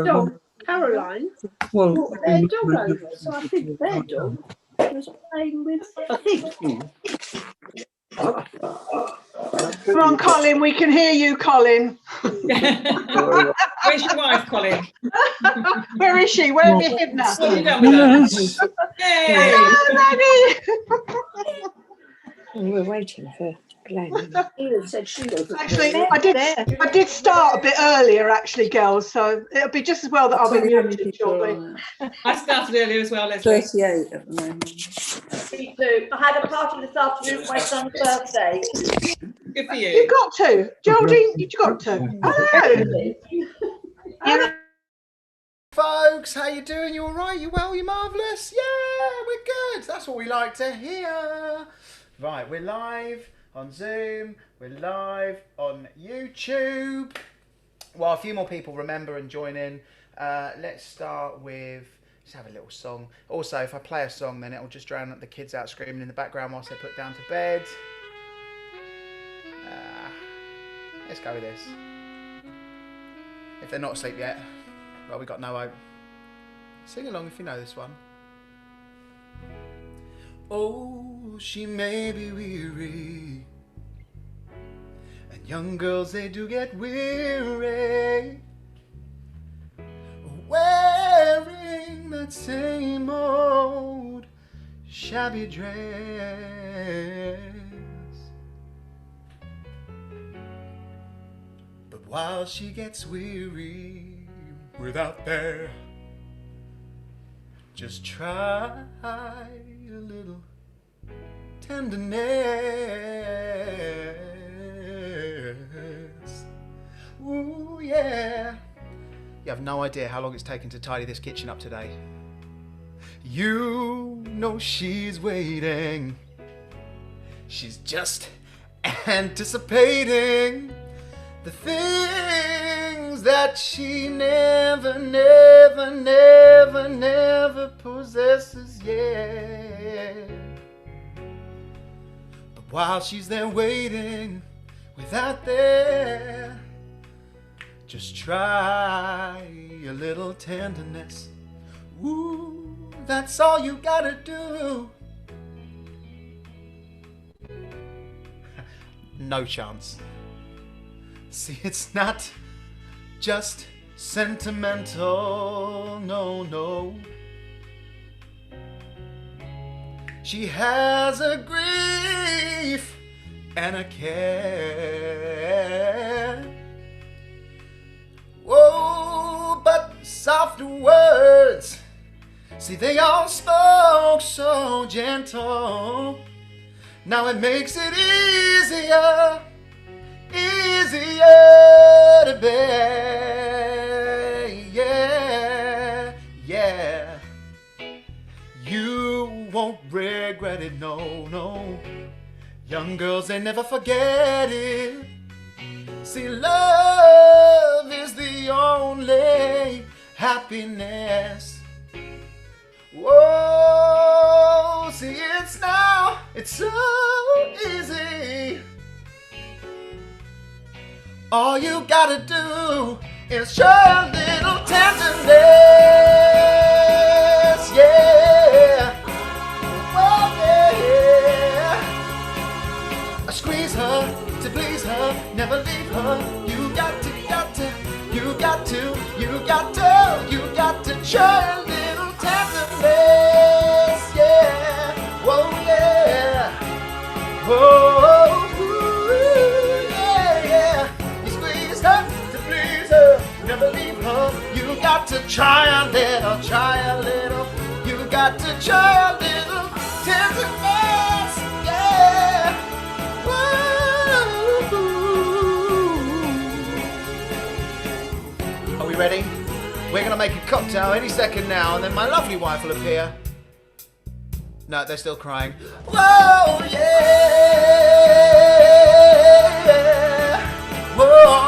dog, Caroline, brought their dog over. So I think their dog was playing with a pig. Come on, Colin, we can hear you, Colin. Where's your wife, Colin? Where is she? Where have you hidden her? What have you done with her? Yay! Hello, baby. We're waiting for Glen. Ian said she wasn't. Actually, I did start a bit earlier, actually, girls. So it'll be just as well that I'll be muted shortly. I started earlier as well, Leslie. 38 at the moment. Me too. I had a party this afternoon for my son's birthday. Good for you. You got to, Geraldine. You got to. Hello. Folks, how you doing? You all right? You well? You marvellous? Yeah, we're good. That's what we like to hear. Right, we're live on Zoom. We're live on YouTube. Well, a few more people remember and join in. Let's start with, let's have a little song. Also, if I play a song, then it'll just drown the kids out screaming in the background whilst they're put down to bed. Let's go with this. If they're not asleep yet, well, we got no hope. Sing along if you know this one. Oh, she may be weary, and young girls, they do get weary, wearing that same old shabby dress. But while she gets weary without there, just try a little tenderness. Ooh, yeah. You have no idea how long it's taken to tidy this kitchen up today. You know she's waiting. She's just anticipating the things that she never possesses yet. But while she's there waiting, without there, just try a little tenderness. Ooh, that's all you gotta do. No chance. See, it's not just sentimental, no, no. She has a grief and a care. Whoa, but softer words, see, they all spoke so gentle. Now it makes it easier to bear, yeah, yeah. You won't regret it, no, no. Young girls, they never forget it. See, love is the only happiness. Whoa, see, it's so easy. All you gotta do is show a little tenderness, yeah. Oh, yeah. I squeeze her to please her, never leave her. You got to show a little tenderness, yeah. Whoa, yeah. Whoa. Never leave her. You got to try a little. You got to try a little tenderness, yeah. Woo. Are we ready? We're gonna make a cocktail any second now, and then my lovely wife will appear. No, they're still crying. Whoa, yeah. Whoa.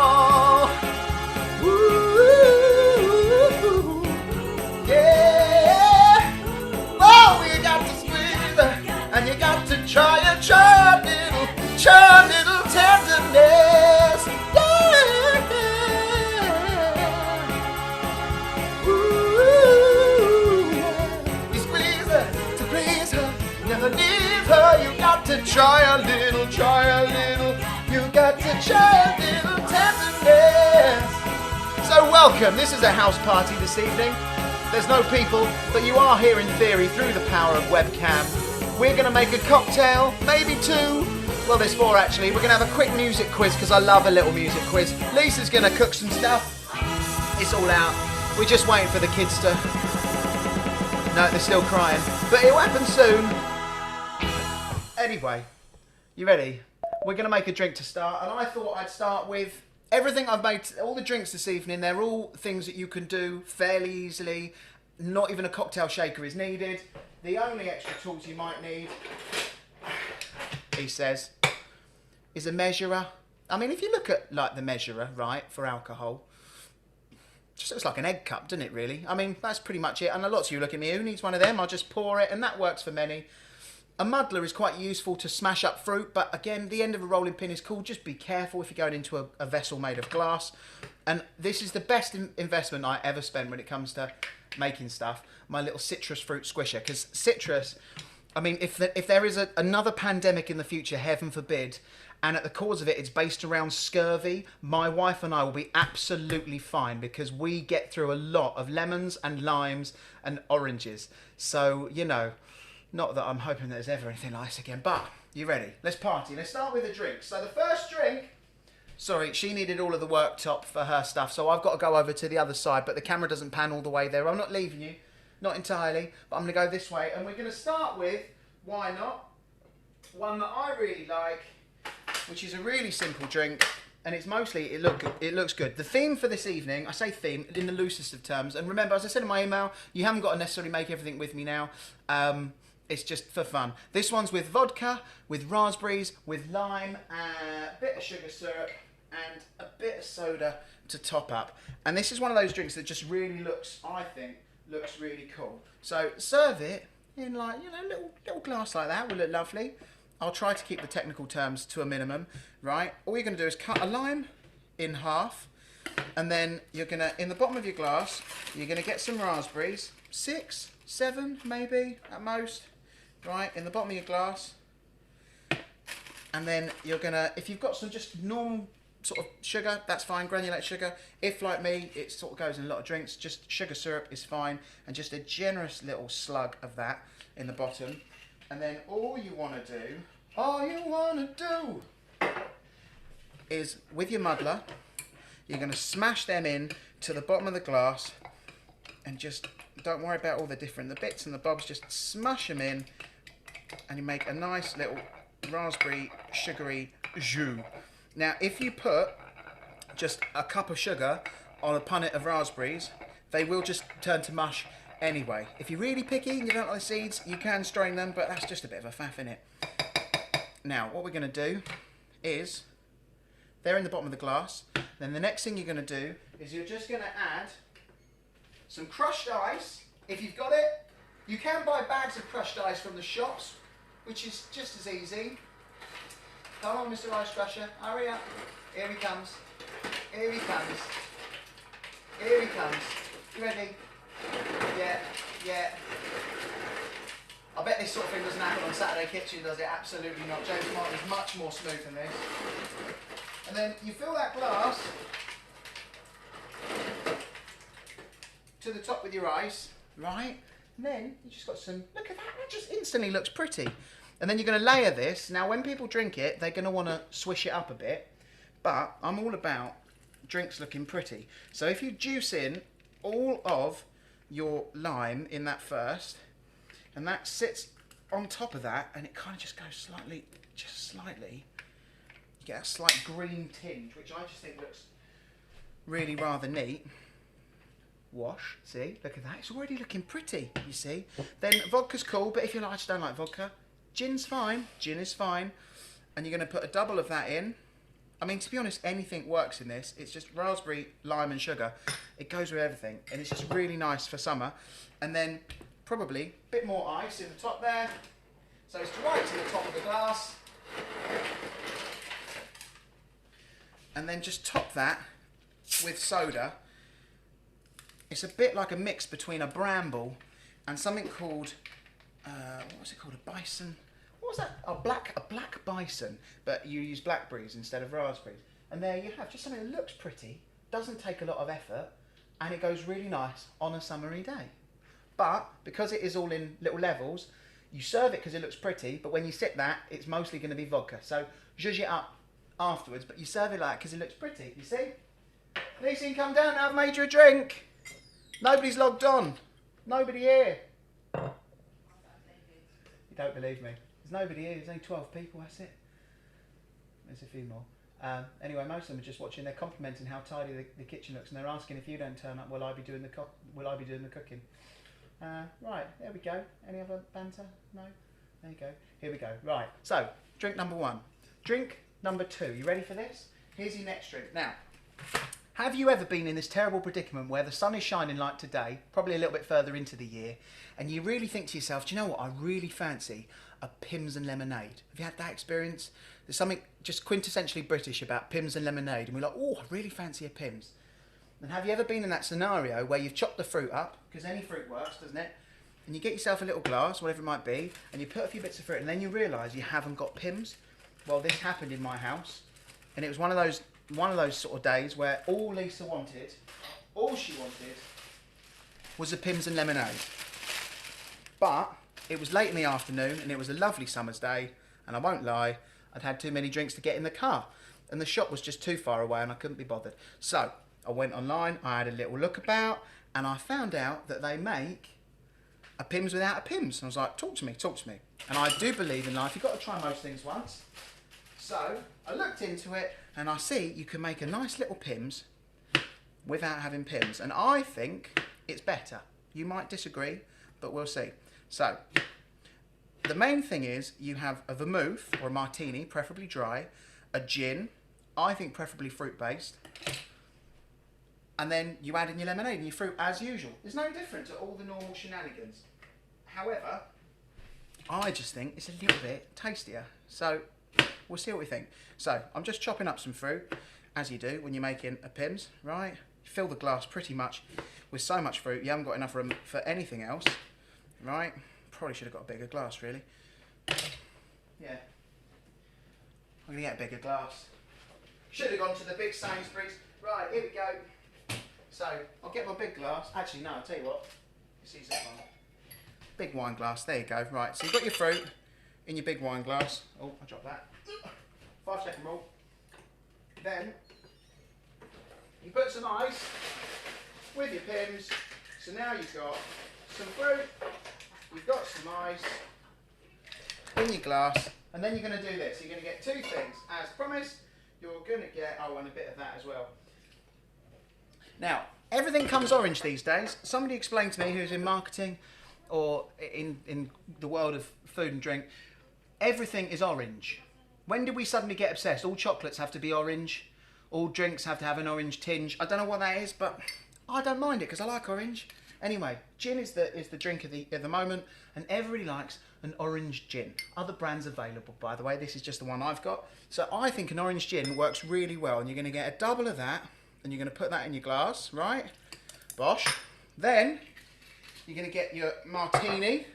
And you got to try a little tenderness, yeah. try a little, you got to try a little tenderness. So welcome, this is a house party this evening. There's no people, but you are here in theory through the power of webcam. We're going to make a cocktail, maybe 2. Well, there's 4 actually. We're going to have a quick music quiz because I love a little music quiz. Lisa's going to cook some stuff. It's all out. We're just waiting for the kids to... No, they're still crying. But it'll happen soon. Anyway, you ready? We're going to make a drink to start. And I thought I'd start with everything I've made. All the drinks this evening, they're all things that you can do fairly easily. Not even a cocktail shaker is needed. The only extra tools you might need, he says, is a measurer. I mean, if you look at like the measurer, right, for alcohol, just looks like an egg cup, doesn't it, really? I mean, that's pretty much it. And lots of you look at me, who needs one of them? I'll just pour it, and that works for many. A muddler is quite useful to smash up fruit, but again, the end of a rolling pin is cool. Just be careful if you're going into a vessel made of glass. And this is the best investment I ever spent when it comes to making stuff. My little citrus fruit squisher, because citrus, I mean, if there is another pandemic in the future, heaven forbid, and at the cause of it, it's based around scurvy, my wife and I will be absolutely fine because we get through a lot of lemons and limes and oranges. So, you know, not that I'm hoping there's ever anything like this again, but you ready? Let's party. Let's start with a drink. So the first drink, sorry, she needed all of the worktop for her stuff, so I've got to go over to the other side, but the camera doesn't pan all the way there. I'm not leaving you, not entirely, but I'm going to go this way, and we're going to start with, why not, one that I really like, which is a really simple drink, and it's mostly, it looks good. The theme for this evening, I say theme in the loosest of terms, and remember, as I said in my email, you haven't got to necessarily make everything with me now. It's just for fun. This one's with vodka, with raspberries, with lime, a bit of sugar syrup, and a bit of soda to top up. And this is one of those drinks that just really looks, I think, looks really cool. So serve it in like, you know, little glass like that will look lovely. I'll try to keep the technical terms to a minimum, right? All you're going to do is cut a lime in half, and then you're going to, in the bottom of your glass, you're going to get some raspberries, 6, 7 maybe at most, right, in the bottom of your glass. And then you're going to, if you've got some just normal sort of sugar, that's fine, granulated sugar. If, like me, it sort of goes in a lot of drinks, just sugar syrup is fine, and just a generous little slug of that in the bottom. And then all you want to do is, with your muddler, you're going to smash them in to the bottom of the glass, and just don't worry about all the bits and the bobs, just smash them in, and you make a nice little raspberry sugary jus. Now, if you put just a cup of sugar on a punnet of raspberries, they will just turn to mush anyway. If you're really picky and you don't like the seeds, you can strain them, but that's just a bit of a faff, innit? Now, what we're going to do is, they're in the bottom of the glass. Then the next thing you're going to do is you're just going to add some crushed ice. If you've got it, you can buy bags of crushed ice from the shops, which is just as easy. Come on, Mr. Ice Crusher, hurry up. Here he comes. Here he comes. Here he comes. You ready? Yeah. I bet this sort of thing doesn't happen on Saturday Kitchen, does it? Absolutely not. James Martin's much more smooth than this. And then you fill that glass to the top with your ice, right? And then you just got some, look at that, it just instantly looks pretty. And then you're going to layer this. Now, when people drink it, they're going to want to swish it up a bit. But I'm all about drinks looking pretty. So if you juice in all of your lime in that first, and that sits on top of that, and it kind of just goes slightly, you get a slight green tinge, which I just think looks really rather neat. Wash, see, look at that, it's already looking pretty, you see. Then vodka's cool, but if you like, I just don't like vodka. Gin's fine, gin is fine. And you're going to put a double of that in. I mean, to be honest, anything works in this. It's just raspberry, lime and sugar. It goes with everything, and it's just really nice for summer. And then probably a bit more ice in the top there. So it's right to the top of the glass. And then just top that with soda. It's a bit like a mix between a bramble and something called, what's it called, a bison What was that? A black bison, but you use blackberries instead of raspberries. And there you have just something that looks pretty, doesn't take a lot of effort, and it goes really nice on a summery day. But because it is all in little levels, you serve it because it looks pretty, but when you sip that, it's mostly going to be vodka. So zhuzh it up afterwards, but you serve it like because it looks pretty. You see? Nissan, come down. I've made you a drink. Nobody's logged on. Nobody here. You don't believe me? There's nobody here. There's only 12 people. That's it. There's a few more. Anyway, most of them are just watching. They're complimenting how tidy the kitchen looks, and they're asking if you don't turn up, will I be doing the cooking? Right, there we go. Any other banter? No? There you go. Here we go. Right, so drink number 1. Drink number 2. You ready for this? Here's your next drink. Now, have you ever been in this terrible predicament where the sun is shining like today, probably a little bit further into the year, and you really think to yourself, do you know what, I really fancy a Pimm's and lemonade? Have you had that experience? There's something just quintessentially British about Pimm's and lemonade, and we're like, oh, I really fancy a Pimm's. And have you ever been in that scenario where you've chopped the fruit up, because any fruit works, doesn't it? And you get yourself a little glass, whatever it might be, and you put a few bits of fruit, and then you realise you haven't got Pimm's? Well, this happened in my house, and it was one of those sort of days where all Lisa wanted, all she wanted, was a Pimm's and lemonade. But it was late in the afternoon, and it was a lovely summer's day, and I won't lie, I'd had too many drinks to get in the car, and the shop was just too far away, and I couldn't be bothered. So I went online, I had a little look about, and I found out that they make a Pimm's without a Pimm's. And I was like, talk to me. And I do believe in life, you've got to try most things once. So I looked into it, and I see you can make a nice little Pimm's without having Pimm's. And I think it's better. You might disagree, but we'll see. So the main thing is you have a vermouth or a martini, preferably dry, a gin, I think preferably fruit-based, and then you add in your lemonade and your fruit as usual. There's no different to all the normal shenanigans. However, I just think it's a little bit tastier. So we'll see what we think. So I'm just chopping up some fruit, as you do when you're making a Pimm's, right? You fill the glass pretty much with so much fruit, you haven't got enough room for anything else, right? Probably should have got a bigger glass, really. Yeah. I'm gonna get a bigger glass. Should have gone to the big Sainsbury's. Right, here we go. So, I'll get my big glass. Actually, no, I'll tell you what. It's easy one. Big wine glass, there you go. Right, so you've got your fruit in your big wine glass. Oh, I dropped that. 5-second rule. Then, you put some ice with your Pimm's. So now you've got some fruit, you've got some ice in your glass, and then you're going to do this. You're going to get 2 things. As promised, you're going to get, and a bit of that as well. Now, everything comes orange these days. Somebody explained to me who's in marketing or in the world of food and drink, everything is orange. When did we suddenly get obsessed? All chocolates have to be orange. All drinks have to have an orange tinge. I don't know what that is, but I don't mind it because I like orange. Anyway, gin is the drink of the moment, and everybody likes an orange gin. Other brands available, by the way. This is just the one I've got. So I think an orange gin works really well, and you're going to get a double of that, and you're going to put that in your glass, right? Bosh. Then you're going to get your martini,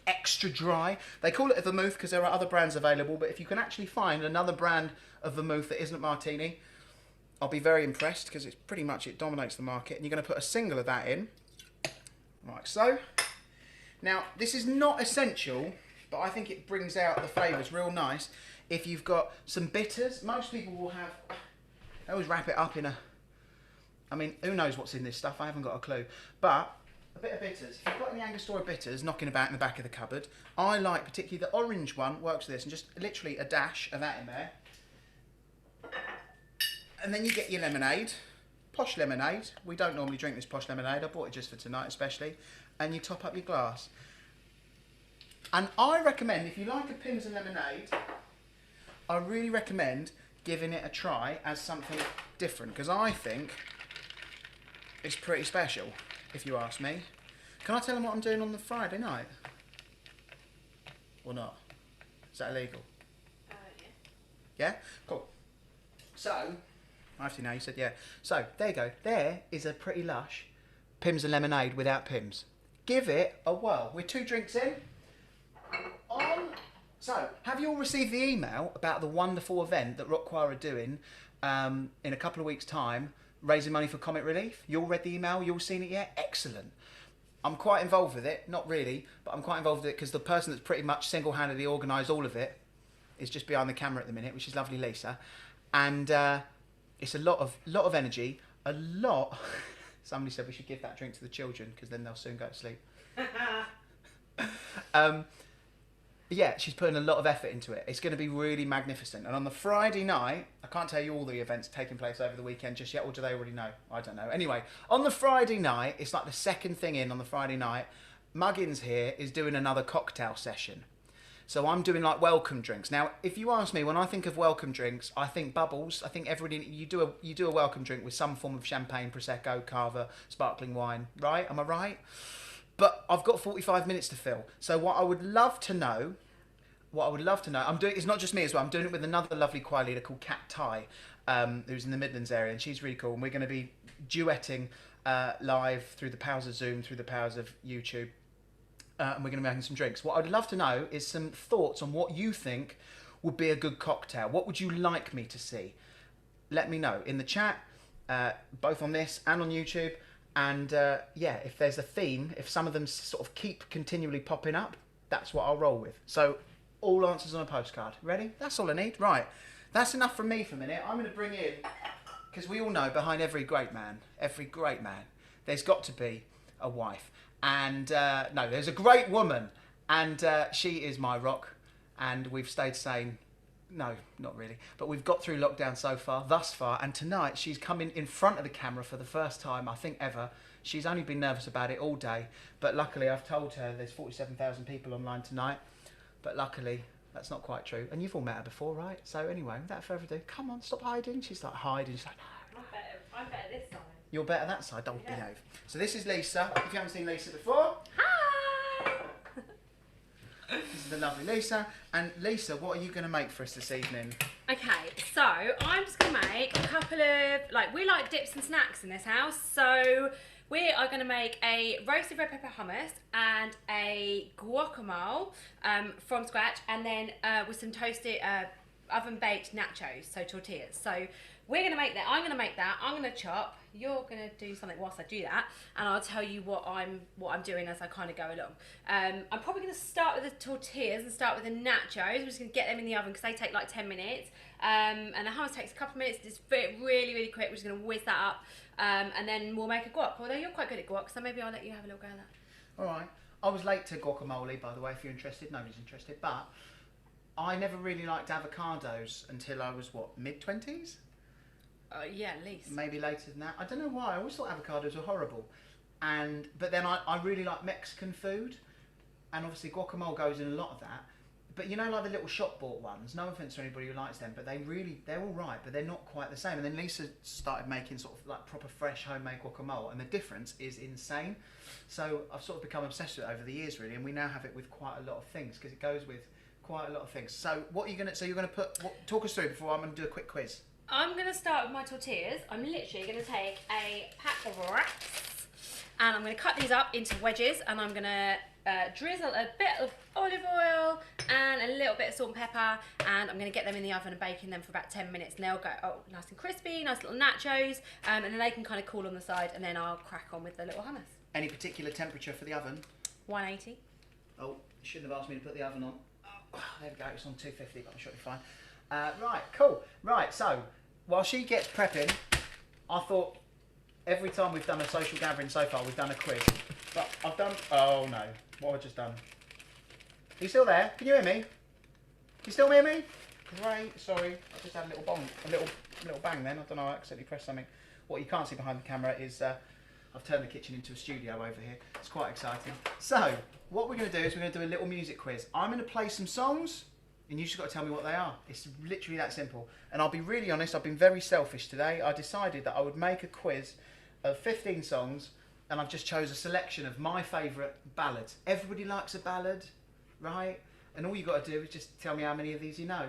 extra dry. They call it a vermouth because there are other brands available, but if you can actually find another brand of vermouth that isn't martini, I'll be very impressed because it's pretty much, it dominates the market. And you're going to put a single of that in, like so. Now, this is not essential, but I think it brings out the flavours real nice. If you've got some bitters, most people will have, they always wrap it up in a, I mean, who knows what's in this stuff? I haven't got a clue. But a bit of bitters. If you've got any Angostura bitters knocking about in the back of the cupboard, I like particularly the orange one, works with this, and just literally a dash of that in there. And then you get your lemonade, posh lemonade. We don't normally drink this posh lemonade. I bought it just for tonight especially. And you top up your glass. And I recommend, if you like a Pimm's and lemonade, I really recommend giving it a try as something different, because I think it's pretty special, if you ask me. Can I tell them what I'm doing on the Friday night? Or not? Is that illegal? Yeah. Yeah? Cool. So, I have to now, you said yeah. So, there you go. There is a pretty lush Pimm's and lemonade without Pimm's. Give it a whirl. We're 2 drinks in. On So, have you all received the email about the wonderful event that Rock Choir are doing in a couple of weeks' time, raising money for Comic Relief? You all read the email? You all seen it yet? Excellent. I'm quite involved with it. Not really, but I'm quite involved with it because the person that's pretty much single-handedly organised all of it is just behind the camera at the minute, which is lovely Lisa. And it's a lot of energy, a lot... Somebody said we should give that drink to the children because then they'll soon go to sleep. Yeah, she's putting a lot of effort into it. It's going to be really magnificent. And on the Friday night, I can't tell you all the events taking place over the weekend just yet, or do they already know? I don't know. Anyway, on the Friday night, it's like the second thing in on the Friday night, Muggins here is doing another cocktail session. So I'm doing like welcome drinks. Now, if you ask me, when I think of welcome drinks, I think bubbles. I think everybody, you do a welcome drink with some form of champagne, Prosecco, Cava, sparkling wine, right? Am I right? But I've got 45 minutes to fill. So what I would love to know, I'm doing, it's not just me as well, I'm doing it with another lovely choir leader called Kat Tai, who's in the Midlands area, and she's really cool. And we're going to be duetting live through the powers of Zoom, through the powers of YouTube. And we're going to be making some drinks. What I'd love to know is some thoughts on what you think would be a good cocktail. What would you like me to see? Let me know in the chat, both on this and on YouTube. And yeah, if there's a theme, if some of them sort of keep continually popping up, that's what I'll roll with. So all answers on a postcard. Ready? That's all I need. Right. That's enough from me for a minute. I'm going to bring in, because we all know behind every great man, there's got to be a wife. And no, there's a great woman. And she is my rock. And we've stayed sane. No, not really. But we've got through lockdown so far, thus far. And tonight she's coming in front of the camera for the first time, I think, ever. She's only been nervous about it all day. But luckily, I've told her there's 47,000 people online tonight. But luckily, that's not quite true. And you've all met her before, right? So anyway, without further ado, come on, stop hiding. She's like hiding. She's like, no. I'm better this side. You're better that side. Don't behave. So this is Lisa. If you haven't seen Lisa before. Hi! This is the lovely Lisa. And Lisa, what are you going to make for us this evening? Okay, so I'm just going to make a couple of, we like dips and snacks in this house. So we are going to make a roasted red pepper hummus and a guacamole from scratch. And then with some toasted oven baked nachos, so tortillas. So we're going to make that. I'm going to make that. I'm going to chop. You're going to do something whilst I do that, and I'll tell you what I'm doing as I kind of go along. I'm probably going to start with the tortillas and start with the nachos. I'm just going to get them in the oven because they take like 10 minutes. And the hummus takes a couple of minutes. It's really, really quick. We're just going to whiz that up, and then we'll make a guac. Although you're quite good at guac, so maybe I'll let you have a little go at that. All right. I was late to guacamole, by the way, if you're interested. Nobody's interested. But I never really liked avocados until I was, what, mid-20s? Yeah, at least. Maybe later than that. I don't know why. I always thought avocados were horrible. But then I really like Mexican food. And obviously guacamole goes in a lot of that. But you know, like the little shop bought ones, no offence to anybody who likes them, but they're all right, but they're not quite the same. And then Lisa started making sort of like proper fresh homemade guacamole, and the difference is insane. So I've sort of become obsessed with it over the years, really, and we now have it with quite a lot of things because it goes with quite a lot of things. So what are you you're gonna talk us through before I'm gonna do a quick quiz. I'm going to start with my tortillas. I'm literally going to take a pack of wraps and I'm going to cut these up into wedges, and I'm going to drizzle a bit of olive oil and a little bit of salt and pepper, and I'm going to get them in the oven and bake in them for about 10 minutes, and they'll go nice and crispy, nice little nachos, and then they can kind of cool on the side, and then I'll crack on with the little hummus. Any particular temperature for the oven? 180. Oh, you shouldn't have asked me to put the oven on. Oh, there we go, it's on 250, but I'm sure it'll be fine. Right, cool. Right, so while she gets prepping, I thought every time we've done a social gathering so far, we've done a quiz. But I've done, oh no, what have I just done? Are you still there? Can you hear me? You still hear me? Great, sorry, I just had a little bang, a little bang then. I don't know, I accidentally pressed something. What you can't see behind the camera is I've turned the kitchen into a studio over here. It's quite exciting. So, what we're going to do is we're going to do a little music quiz. I'm going to play some songs, and you just got to tell me what they are. It's literally that simple. And I'll be really honest, I've been very selfish today. I decided that I would make a quiz of 15 songs, and I've just chose a selection of my favourite ballads. Everybody likes a ballad, right? And all you've got to do is just tell me how many of these you know.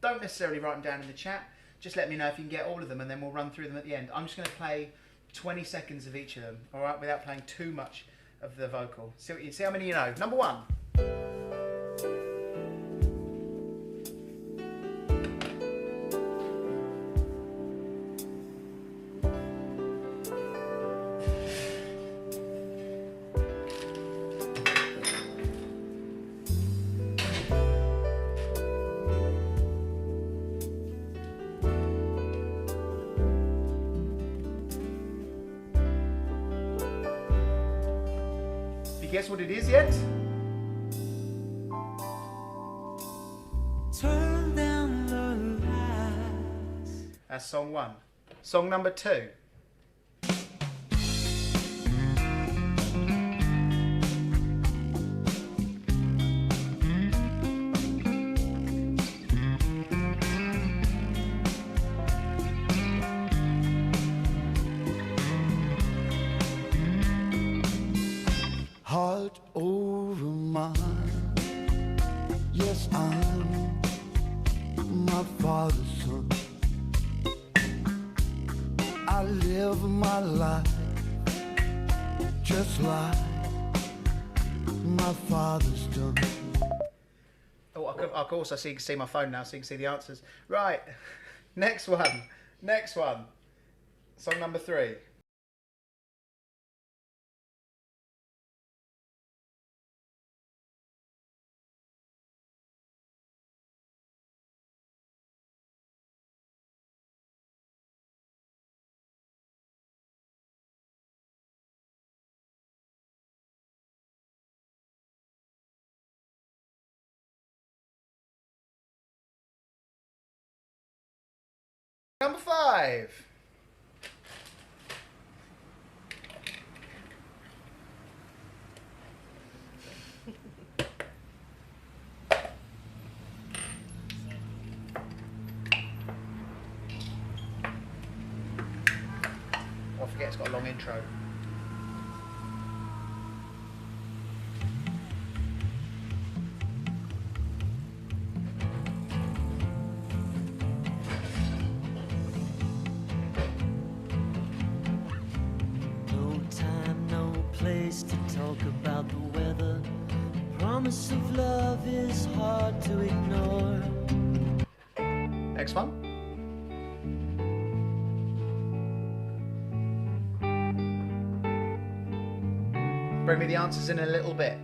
Don't necessarily write them down in the chat. Just let me know if you can get all of them, and then we'll run through them at the end. I'm just going to play 20 seconds of each of them, all right, without playing too much of the vocal. See how many you know. Number one. guessed what it is yet? Turn down the lights. That's song 1. Song number 2. Heart over mind. Yes, I'm my father's son. I live my life just like my father's done. Oh, I can also see my phone now, so you can see the answers. Right, next one. Next one. Song number 3. Number 5. Oh, I forget it's got a long intro. No time, no place to talk about the weather. Promise of love is hard to ignore. Next one. Bring me the answers in a little bit.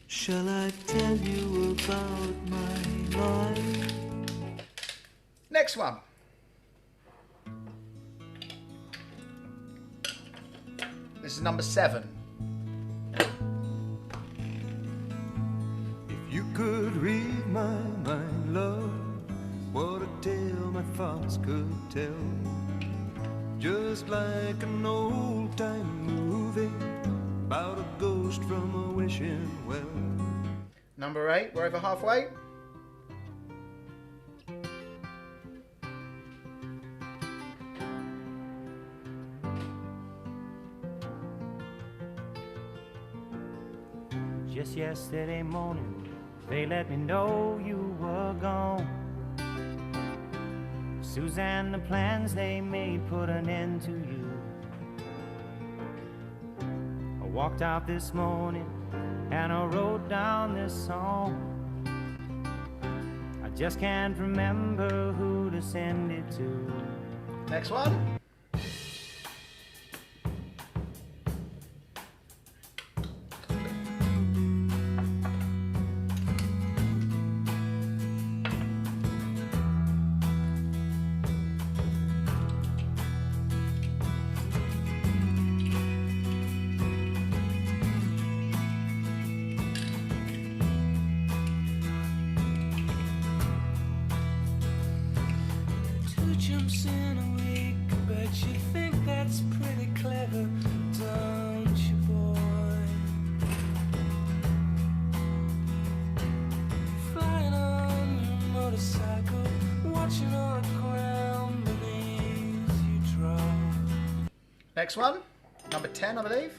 Shall I tell you about my life? Next one. This is number 7. If you could read my mind, love, what a tale my thoughts could tell. Just like an old-time movie about a ghost from a wishing well. Number 8. We're over halfway. Just yesterday morning, they let me know you were gone. Suzanne, the plans they made put an end to you. I walked out this morning and I wrote down this song. I just can't remember who to send it to. Next one. Jumps in a week, but you think that's pretty clever, don't you, boy? Flying on your motorcycle, watching all the ground beneath you drop. Next one. Number 10, I believe.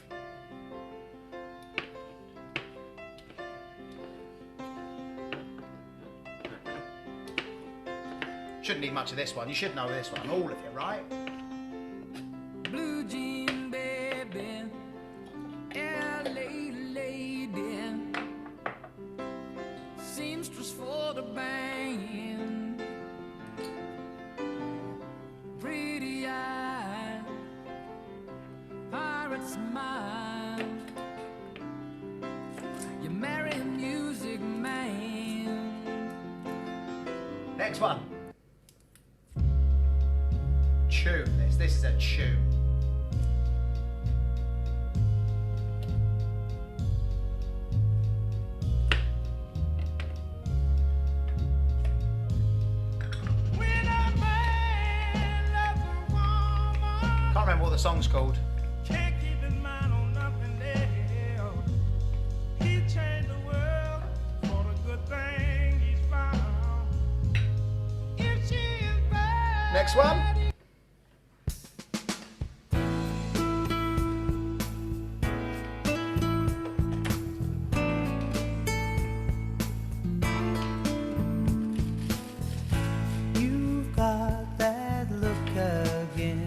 Shouldn't need much of this one. You should know this one, all of you, right? Blue jean baby, LA lady, seamstress for the band, pretty eye, pirate smile. You marry music. Next one. Tune this. This is a tune. Can't remember what the song's called. Can't keep his mind on nothing else. He changed the world for the good thing he's found. If she is bad. Next one. You've got that look again.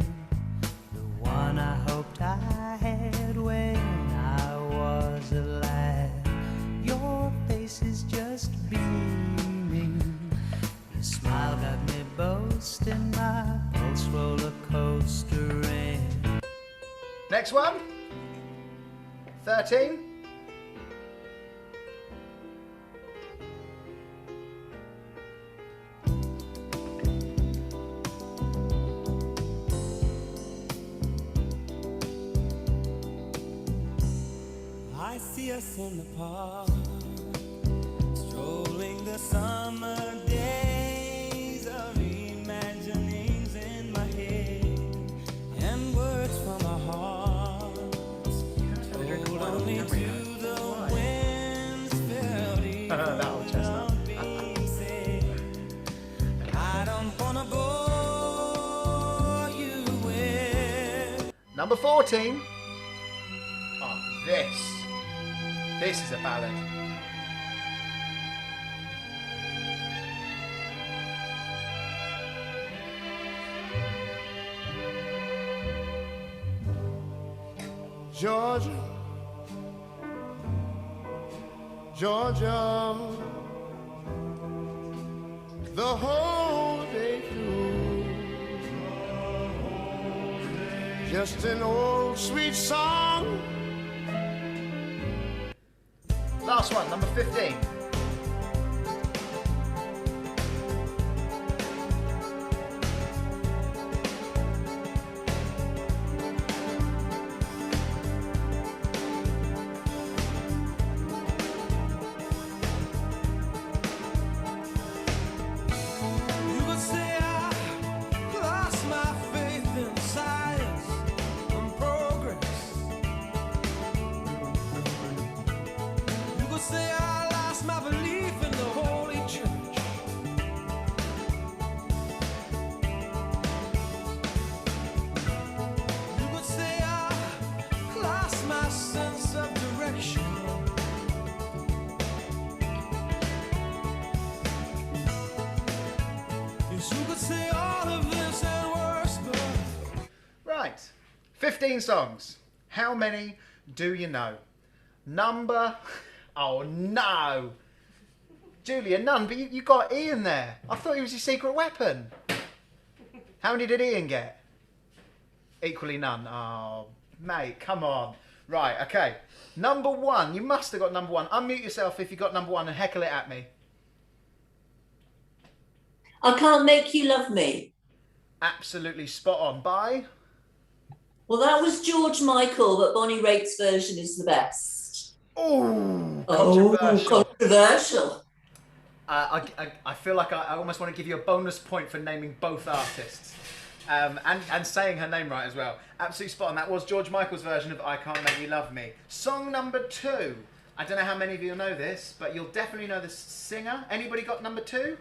The one I hoped I had when I was alive. Your face is just beaming. Your smile got me boasting, my pulse roller coastering. Next one. 13. I see us in the park, strolling the summer days of imaginings in my head, and words from our hearts told only to the winds felt even being said. I don't wanna bore you with. Number 14. Oh, this. This is a ballad. Georgia, Georgia, the whole day through, just an old sweet song. Last one, number 15. You could say I lost my faith in science and progress. You could say I lost my belief in the Holy Church. You could say I lost my sense of direction. Yes, you could say all of this and worse, but Right. 15 songs. How many do you know? Number... Oh, no. Julia, none, but you got Ian there. I thought he was your secret weapon. How many did Ian get? Equally none. Oh, mate, come on. Right, okay. Number 1. You must have got number 1. Unmute yourself if you got number 1 and heckle it at me. I Can't Make You Love Me. Absolutely spot on. Bye. Well, that was George Michael, but Bonnie Raitt's version is the best. Ooh, Oh, controversial. controversial. I feel like I almost want to give you a bonus point for naming both artists. And saying her name right as well. Absolutely spot on. That was George Michael's version of I Can't Make You Love Me. Song number 2. I don't know how many of you know this, but you'll definitely know the singer. Anybody got number 2?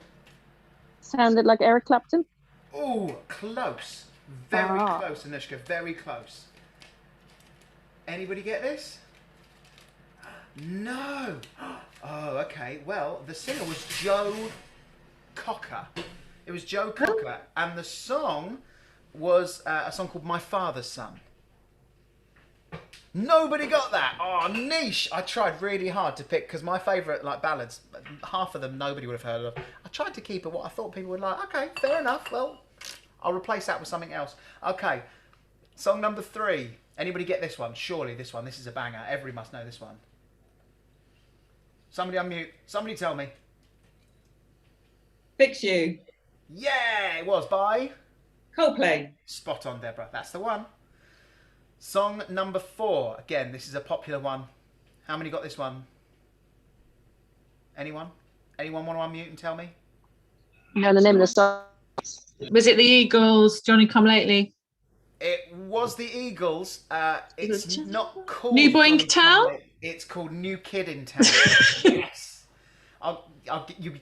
Sounded like Eric Clapton. Ooh, close. Very close, Anushka. Very close. Anybody get this? No. Oh, okay. Well, the singer was Joe Cocker. It was Joe Cocker. And the song was a song called My Father's Son. Nobody got that. Oh, niche. I tried really hard to pick, because my favourite ballads, half of them nobody would have heard of. I tried to keep it what I thought people would like. Okay, fair enough. Well, I'll replace that with something else. Okay, song number 3. Anybody get this one? Surely this one. This is a banger. Everybody must know this one. Somebody unmute. Somebody tell me. Fix You. Yeah, it was by Coldplay. Spot on, Deborah. That's the one. Song number 4. Again, this is a popular one. How many got this one? Anyone? Anyone want to unmute and tell me? No, the name of the song. Was it the Eagles, Johnny Come Lately? It was the Eagles. It's not called New Boy in Johnny Town? Come Lately. It's called New Kid in Town. Yes.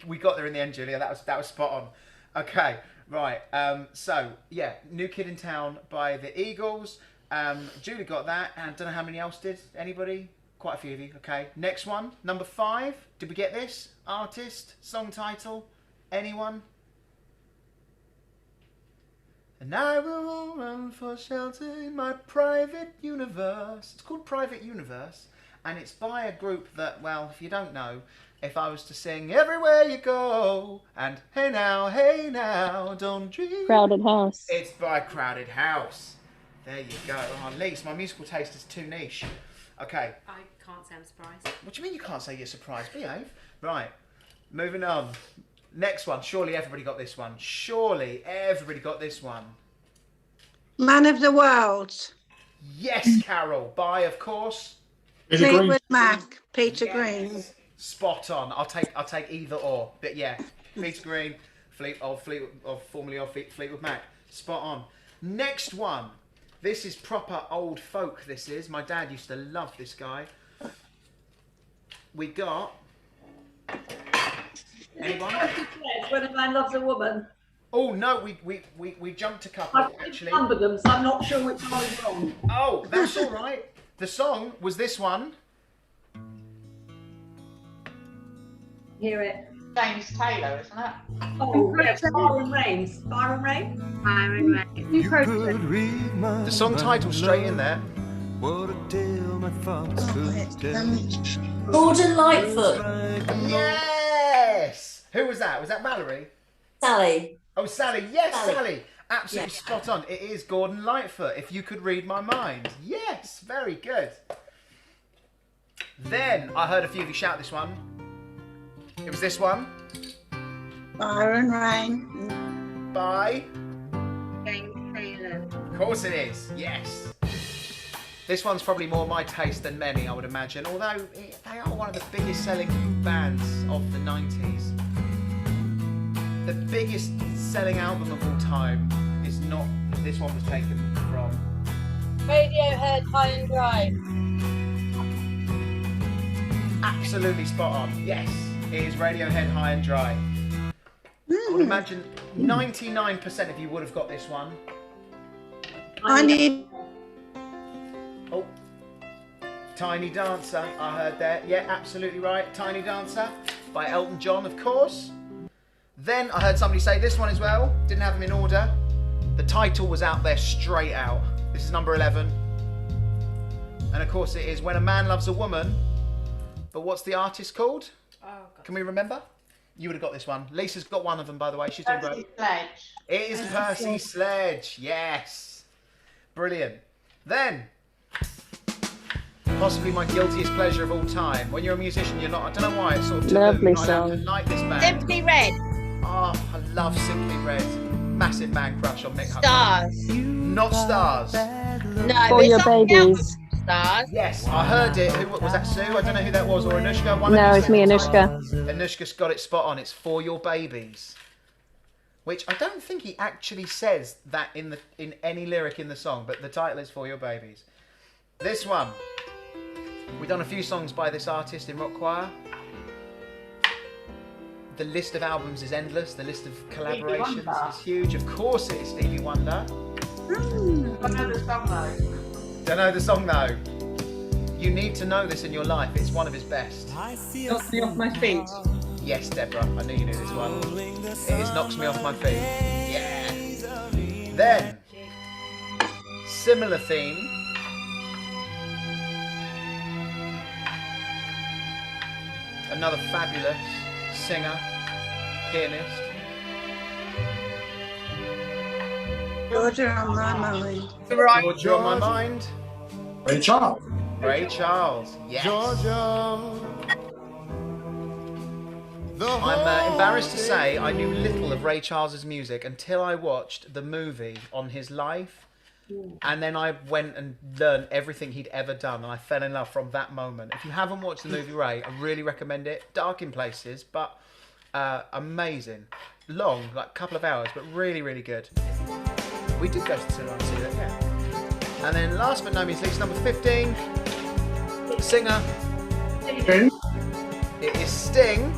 We got there in the end, Julia. That was spot on. Okay, right. So yeah, New Kid in Town by the Eagles. Julie got that, and I don't know how many else did. Anybody? Quite a few of you. Okay. Next one, number 5. Did we get this? Artist, song title. Anyone? And I will run for shelter in my private universe. It's called Private Universe, and it's by a group that, well, if you don't know, if I was to sing Everywhere You Go and Hey Now, Don't Dream. Crowded House. It's by Crowded House. There you go. Oh, Lise, my musical taste is too niche. Okay. I can't say I'm surprised. What do you mean you can't say you're surprised? Behave. Right. Moving on. Next one. Surely everybody got this one. Surely everybody got this one. Man of the World. Yes, Carol. By, of course, Fleetwood Mac. Peter Green. Spot on. I'll take either or. But yeah, Peter Green, formerly of Fleetwood Mac. Spot on. Next one. This is proper old folk. This is. My dad used to love this guy. We got. Anyone? When a Man Loves a Woman. Oh no, we jumped a couple actually. I've numbered them, so I'm not sure which one is wrong. Oh, that's all right. The song was this one. Hear it. James Taylor, isn't it? Oh, yeah, Byron Rains. Byron Rains? Byron Rains. You could read my The song title's straight in there. What a tale my thoughts could tell. Gordon Lightfoot. Yes! Who was that? Was that Valerie? Sally. Oh, Sally. Yes, Sally. Sally. Absolutely spot on. It is Gordon Lightfoot. If you could read my mind. Yes, very good. Then I heard a few of you shout this one. It was this one. Byron Rain. By. James Taylor. Of course it is. Yes. This one's probably more my taste than many, I would imagine. Although they are one of the biggest selling bands of the 90s. The biggest selling album of all time is not. This one was taken from. Radiohead, High and Dry. Absolutely spot on. Yes, it is Radiohead, High and Dry. I would imagine 99% of you would have got this one. I need. Oh, Tiny Dancer, I heard there. Yeah, absolutely right. Tiny Dancer by Elton John, of course. Then I heard somebody say this one as well. Didn't have them in order. The title was out there straight out. This is number 11. And of course it is When a Man Loves a Woman. But what's the artist called? Oh, God. Can we remember? You would have got this one. Lisa's got one of them, by the way. She's doing Percy great. Sledge. It is Percy Sledge. Yes. Brilliant. Then, possibly my guiltiest pleasure of all time. When you're a musician, you're not. I don't know why it's sort of taboo. Lovely I don't song. like this band. Simply Red. Oh, I love Simply Red. Massive man crush on Mick Hucknall. Stars. Not Stars. No, For there's Your something Babies. else with Stars. Yes, I heard it. Who was that? Sue? I don't know who that was, or Anushka. One No, of you it's said me, it. Anushka. Anushka's got it spot on. It's For Your Babies, which I don't think he actually says that in any lyric in the song, but the title is For Your Babies. This one, we've done a few songs by this artist in Rock Choir. The list of albums is endless. The list of collaborations is huge. Of course, it is Stevie Wonder. I know the song though. Don't know the song though. You need to know this in your life. It's one of his best. Knocks me off my feet. Yes, Deborah. I knew you knew this one. It is Knocks Me Off My Feet. Yeah. Then, similar theme. Another fabulous singer, pianist. Georgia on my mind. Georgia on my mind. Ray Charles. Ray Charles. Yes. Georgia. I'm in embarrassed to say I knew little of Ray Charles's music until I watched the movie on his life. And then I went and learned everything he'd ever done, and I fell in love from that moment. If you haven't watched the movie Ray, I really recommend it. Dark in places, but amazing. Long, like a couple of hours, but really, really good. We did go to the cinema and see that, yeah. And then last but no means least, number 15, singer. It is Sting.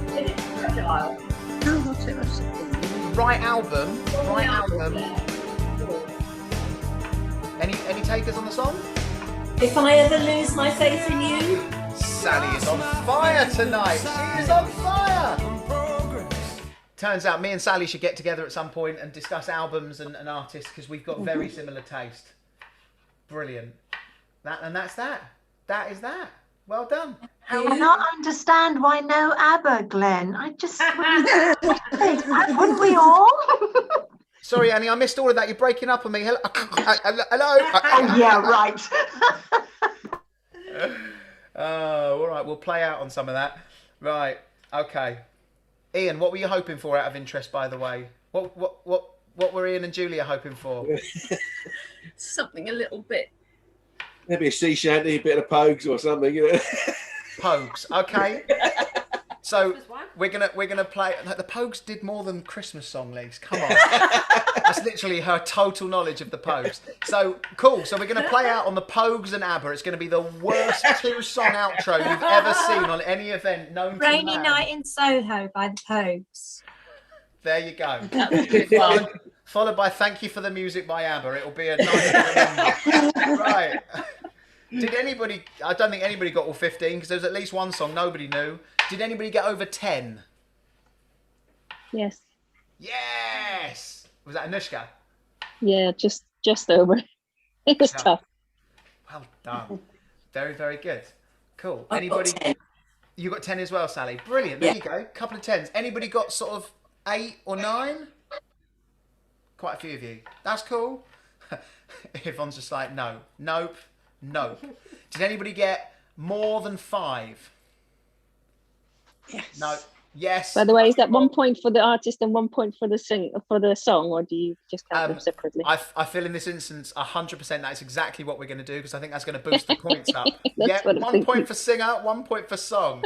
Right album. Right album. Any takers on the song? If I ever lose my faith in you. Sally is on fire tonight. She is on fire. Turns out me and Sally should get together at some point and discuss albums and artists because we've got very similar taste. Brilliant. That's that. That is that. Well done. I do not understand why no ABBA, Glenn. I just wouldn't we all? Sorry, Annie, I missed all of that. You're breaking up on me. Hello. Oh, yeah, right. Oh, all right. We'll play out on some of that. Right. Okay. Ian, what were you hoping for out of interest, by the way? What were Ian and Julia hoping for? Something a little bit. Maybe a sea shanty, a bit of Pogues or something, you know. Pogues, okay. So we're gonna play. Like, the Pogues did more than Christmas song, Lise. Come on, that's literally her total knowledge of the Pogues. So cool. So we're gonna play out on the Pogues and ABBA. It's gonna be the worst 2-song outro you've ever seen on any event known to man. Rainy Night in Soho by the Pogues. There you go. Followed by Thank You for the Music by ABBA. It'll be a nice to remember. Right. Did anybody... I don't think anybody got all 15 because there was at least one song nobody knew. Did anybody get over 10? Yes. Yes! Was that Anushka? Yeah, just over. It was tough. Well done. Very, very good. Cool. Anybody... You got 10 as well, Sally. Brilliant. There you go. Couple of 10s. Anybody got sort of 8 or 9? Quite a few of you. That's cool. Yvonne's just like, no. Nope. Nope. Did anybody get more than 5? Yes. No. Yes. By the way, is that 1 point for the artist and 1 point for the song, or do you just count them separately? I feel in this instance 100% that's exactly what we're going to do because I think that's going to boost the points up. Yeah, 1 point for singer, 1 point for song.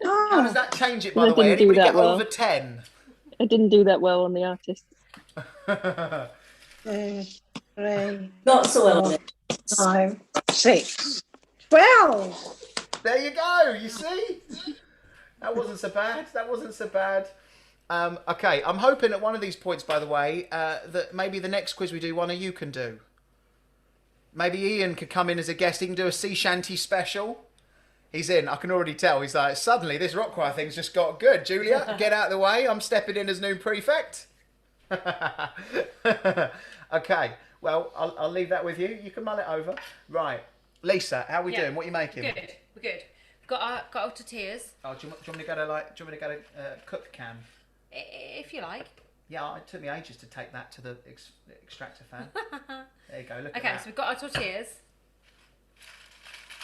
How does that change it, by the way? Anybody get over 10? I didn't do that well on the artist. 3, Not so well. 5, 6, 12. There you go. You see? That wasn't so bad. That wasn't so bad. Okay, I'm hoping at one of these points, by the way, that maybe the next quiz we do, one of you can do. Maybe Ian could come in as a guest. He can do a sea shanty special. He's in. I can already tell. He's like, suddenly this rock choir thing's just got good. Julia, get out of the way. I'm stepping in as new prefect. Okay. Well, I'll leave that with you. You can mull it over. Right. Lisa, how are we doing? What are you making? Good. We're good. Got our tortillas. Oh, do you want me to go to cook can? If you like. Yeah, it took me ages to take that to the extractor fan. There you go. Look at that. Okay, so we've got our tortillas.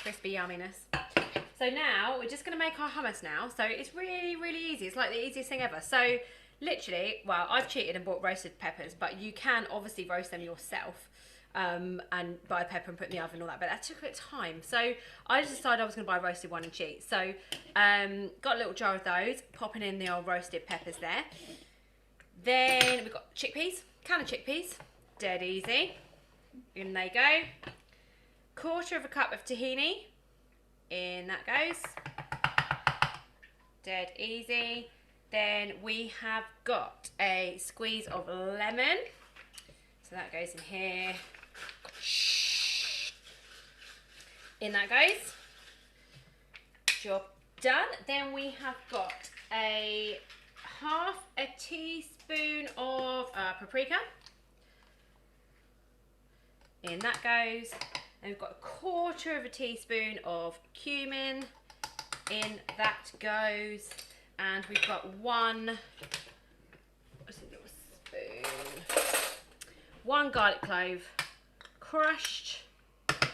Crispy yumminess. So now we're just going to make our hummus now. So it's really, really easy. It's like the easiest thing ever. So literally, well, I've cheated and bought roasted peppers, but you can obviously roast them yourself. And buy pepper and put in the oven and all that, but that took a bit of time. So I just decided I was going to buy a roasted one and cheat. So got a little jar of those, popping in the old roasted peppers there. Then we've got chickpeas, can of chickpeas, dead easy. In they go. 1/4 cup of tahini, in that goes. Dead easy. Then we have got a squeeze of lemon. So that goes in here. In that goes. Job done. Then we have got a 1/2 teaspoon of paprika. In that goes. And we've got 1/4 teaspoon of cumin. In that goes. And we've got one spoon. 1 garlic clove, crushed. And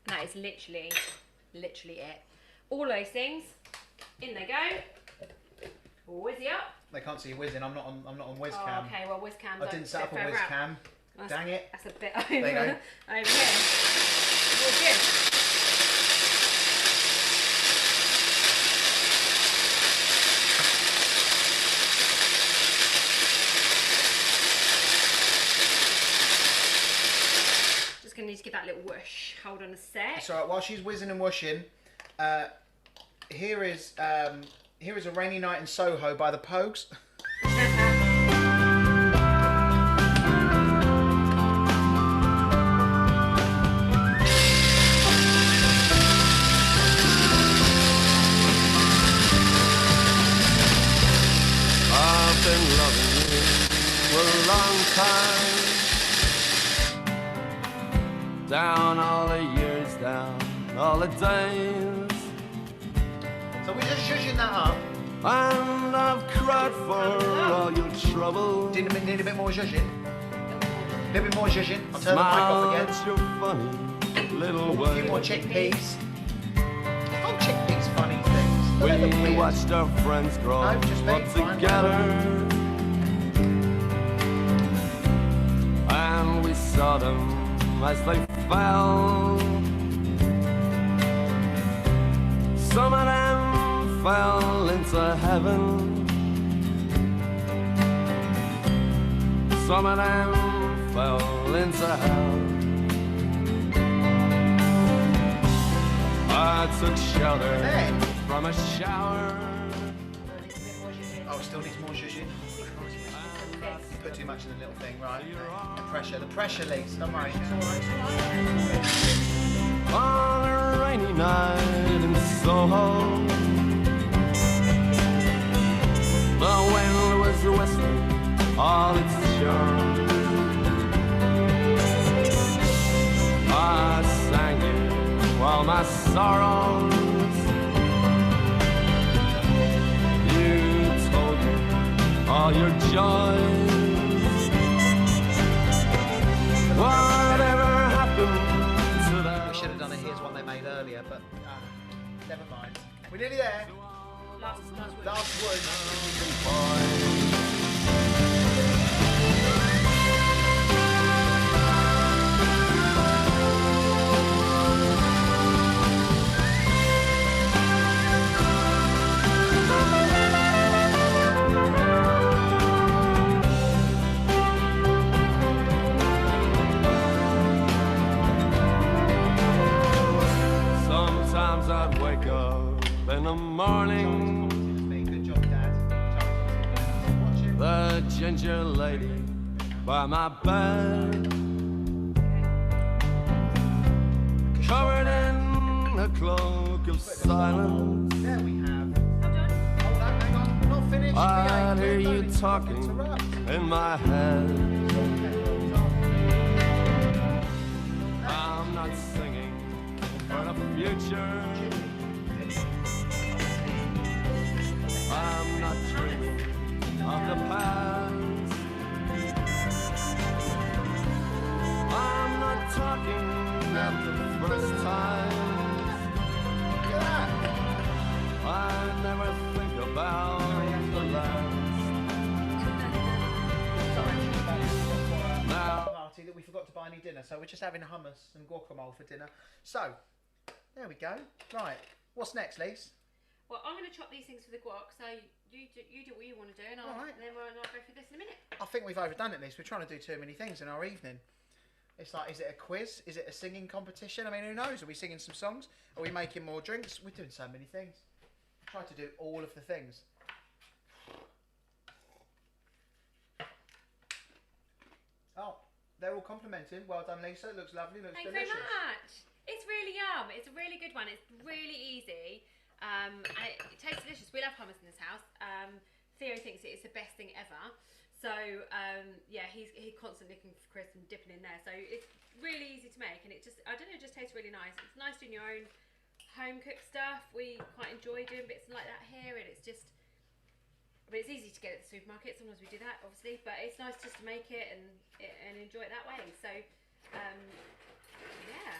that is literally it. All those things, in they go. Whizzy up. They can't see you whizzing. I'm not on whiz Oh, cam. okay, well, whiz cam. I didn't set up a whiz cam. Dang it. That's a bit over, There you go. over here. All good. Just going to need to give that a little whoosh. Hold on a sec. It's alright, while she's whizzing and whooshing, here is a rainy night in Soho by the Pogues. I've been loving you for a long time. Down all the years, down all the days. So we're just shushing that up. And I've cried for all your trouble. Need a bit more shushing. A little bit more shushing. I'll turn the mic off again. Your funny little way. A few more chickpeas. Oh, chickpeas, funny things. We watched our friends grow up together. And we saw them as they fell. Some of them fell into heaven. Some of them fell into hell. I took shelter from a shower. Oh, still needs more shushing. You put too much in the little thing, right? The pressure leaks. Don't worry. It's alright. On a rainy night in Soho, the wind was whistling all its charm. I sang you all my sorrows. You told me all your joys. Whatever happened to that? We should have done a Here's One They Made earlier, but never mind. We're nearly there. Last word. Sometimes I'd wake up in the morning. The ginger lady by my bed, covered in a cloak of silence. There we have. Hold on, hang on. Not finished. I hear you talking in my head. I'm not singing for the future. I'm not dreaming of the past. I'm not talking of the first time. I never think about the last. Now Party that we forgot to buy any dinner, so we're just having hummus and guacamole for dinner. So there we go. Right, what's next, Lise? Well, I'm going to chop these things for the guac, so you do what you want to do, and I'll go through this in a minute. I think we've overdone it, Lise. We're trying to do too many things in our evening. It's like, is it a quiz? Is it a singing competition? I mean, who knows? Are we singing some songs? Are we making more drinks? We're doing so many things. Try to do all of the things. Oh, they're all complimenting. Well done, Lisa. It looks lovely. Looks Thanks delicious. very much. It's really yum. It's a really good one. It's really easy. And it tastes delicious. We love hummus in this house. Theo thinks it's the best thing ever. So yeah, he's constantly looking for crisps and dipping in there. So it's really easy to make, and it just, I don't know, it just tastes really nice. It's nice doing your own home cooked stuff. We quite enjoy doing bits like that here, and it's just, but it's easy to get at the supermarket. Sometimes we do that, obviously, but it's nice just to make it and enjoy it that way. So yeah,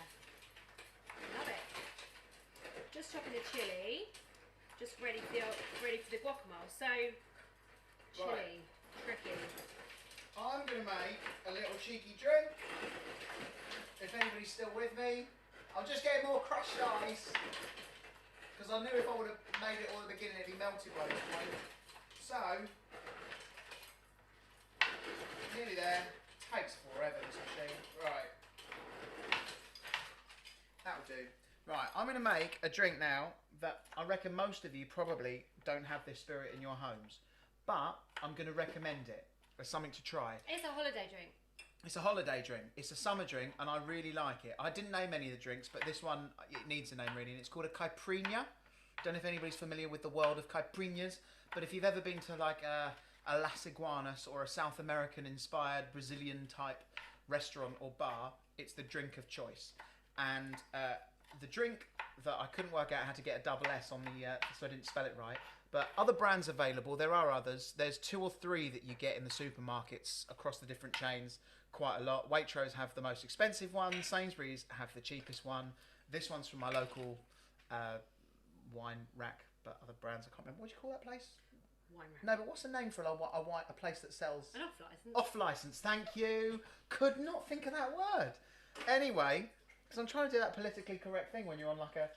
love it. Just chopping the chilli. just ready for the guacamole. So chilly, tricky. I'm going to make a little cheeky drink. If anybody's still with me, I'll just get more crushed ice because I knew if I would have made it all at the beginning, it'd be melted by this point. So, nearly there. Takes forever, this machine. Right. That'll do. Right, I'm going to make a drink now that I reckon most of you probably don't have this spirit in your homes, but I'm going to recommend it as something to try. It's a holiday drink. It's a holiday drink. It's a summer drink, and I really like it. I didn't name any of the drinks, but this one, it needs a name really, and it's called a Caipirinha. Don't know if anybody's familiar with the world of Caipirinhas, but if you've ever been to like a Las Iguanas or a South American-inspired Brazilian-type restaurant or bar, it's the drink of choice. And the drink that I couldn't work out how to get a double S on the, so I didn't spell it right. But other brands available, there are others. There's 2 or 3 that you get in the supermarkets across the different chains, quite a lot. Waitrose have the most expensive one, Sainsbury's have the cheapest one. This one's from my local wine rack, but other brands, I can't remember. What do you call that place? Wine rack. No, but what's the name for a place that sells... An off-licence. Off-licence, thank you. Could not think of that word. Anyway, because I'm trying to do that politically correct thing when you're on like a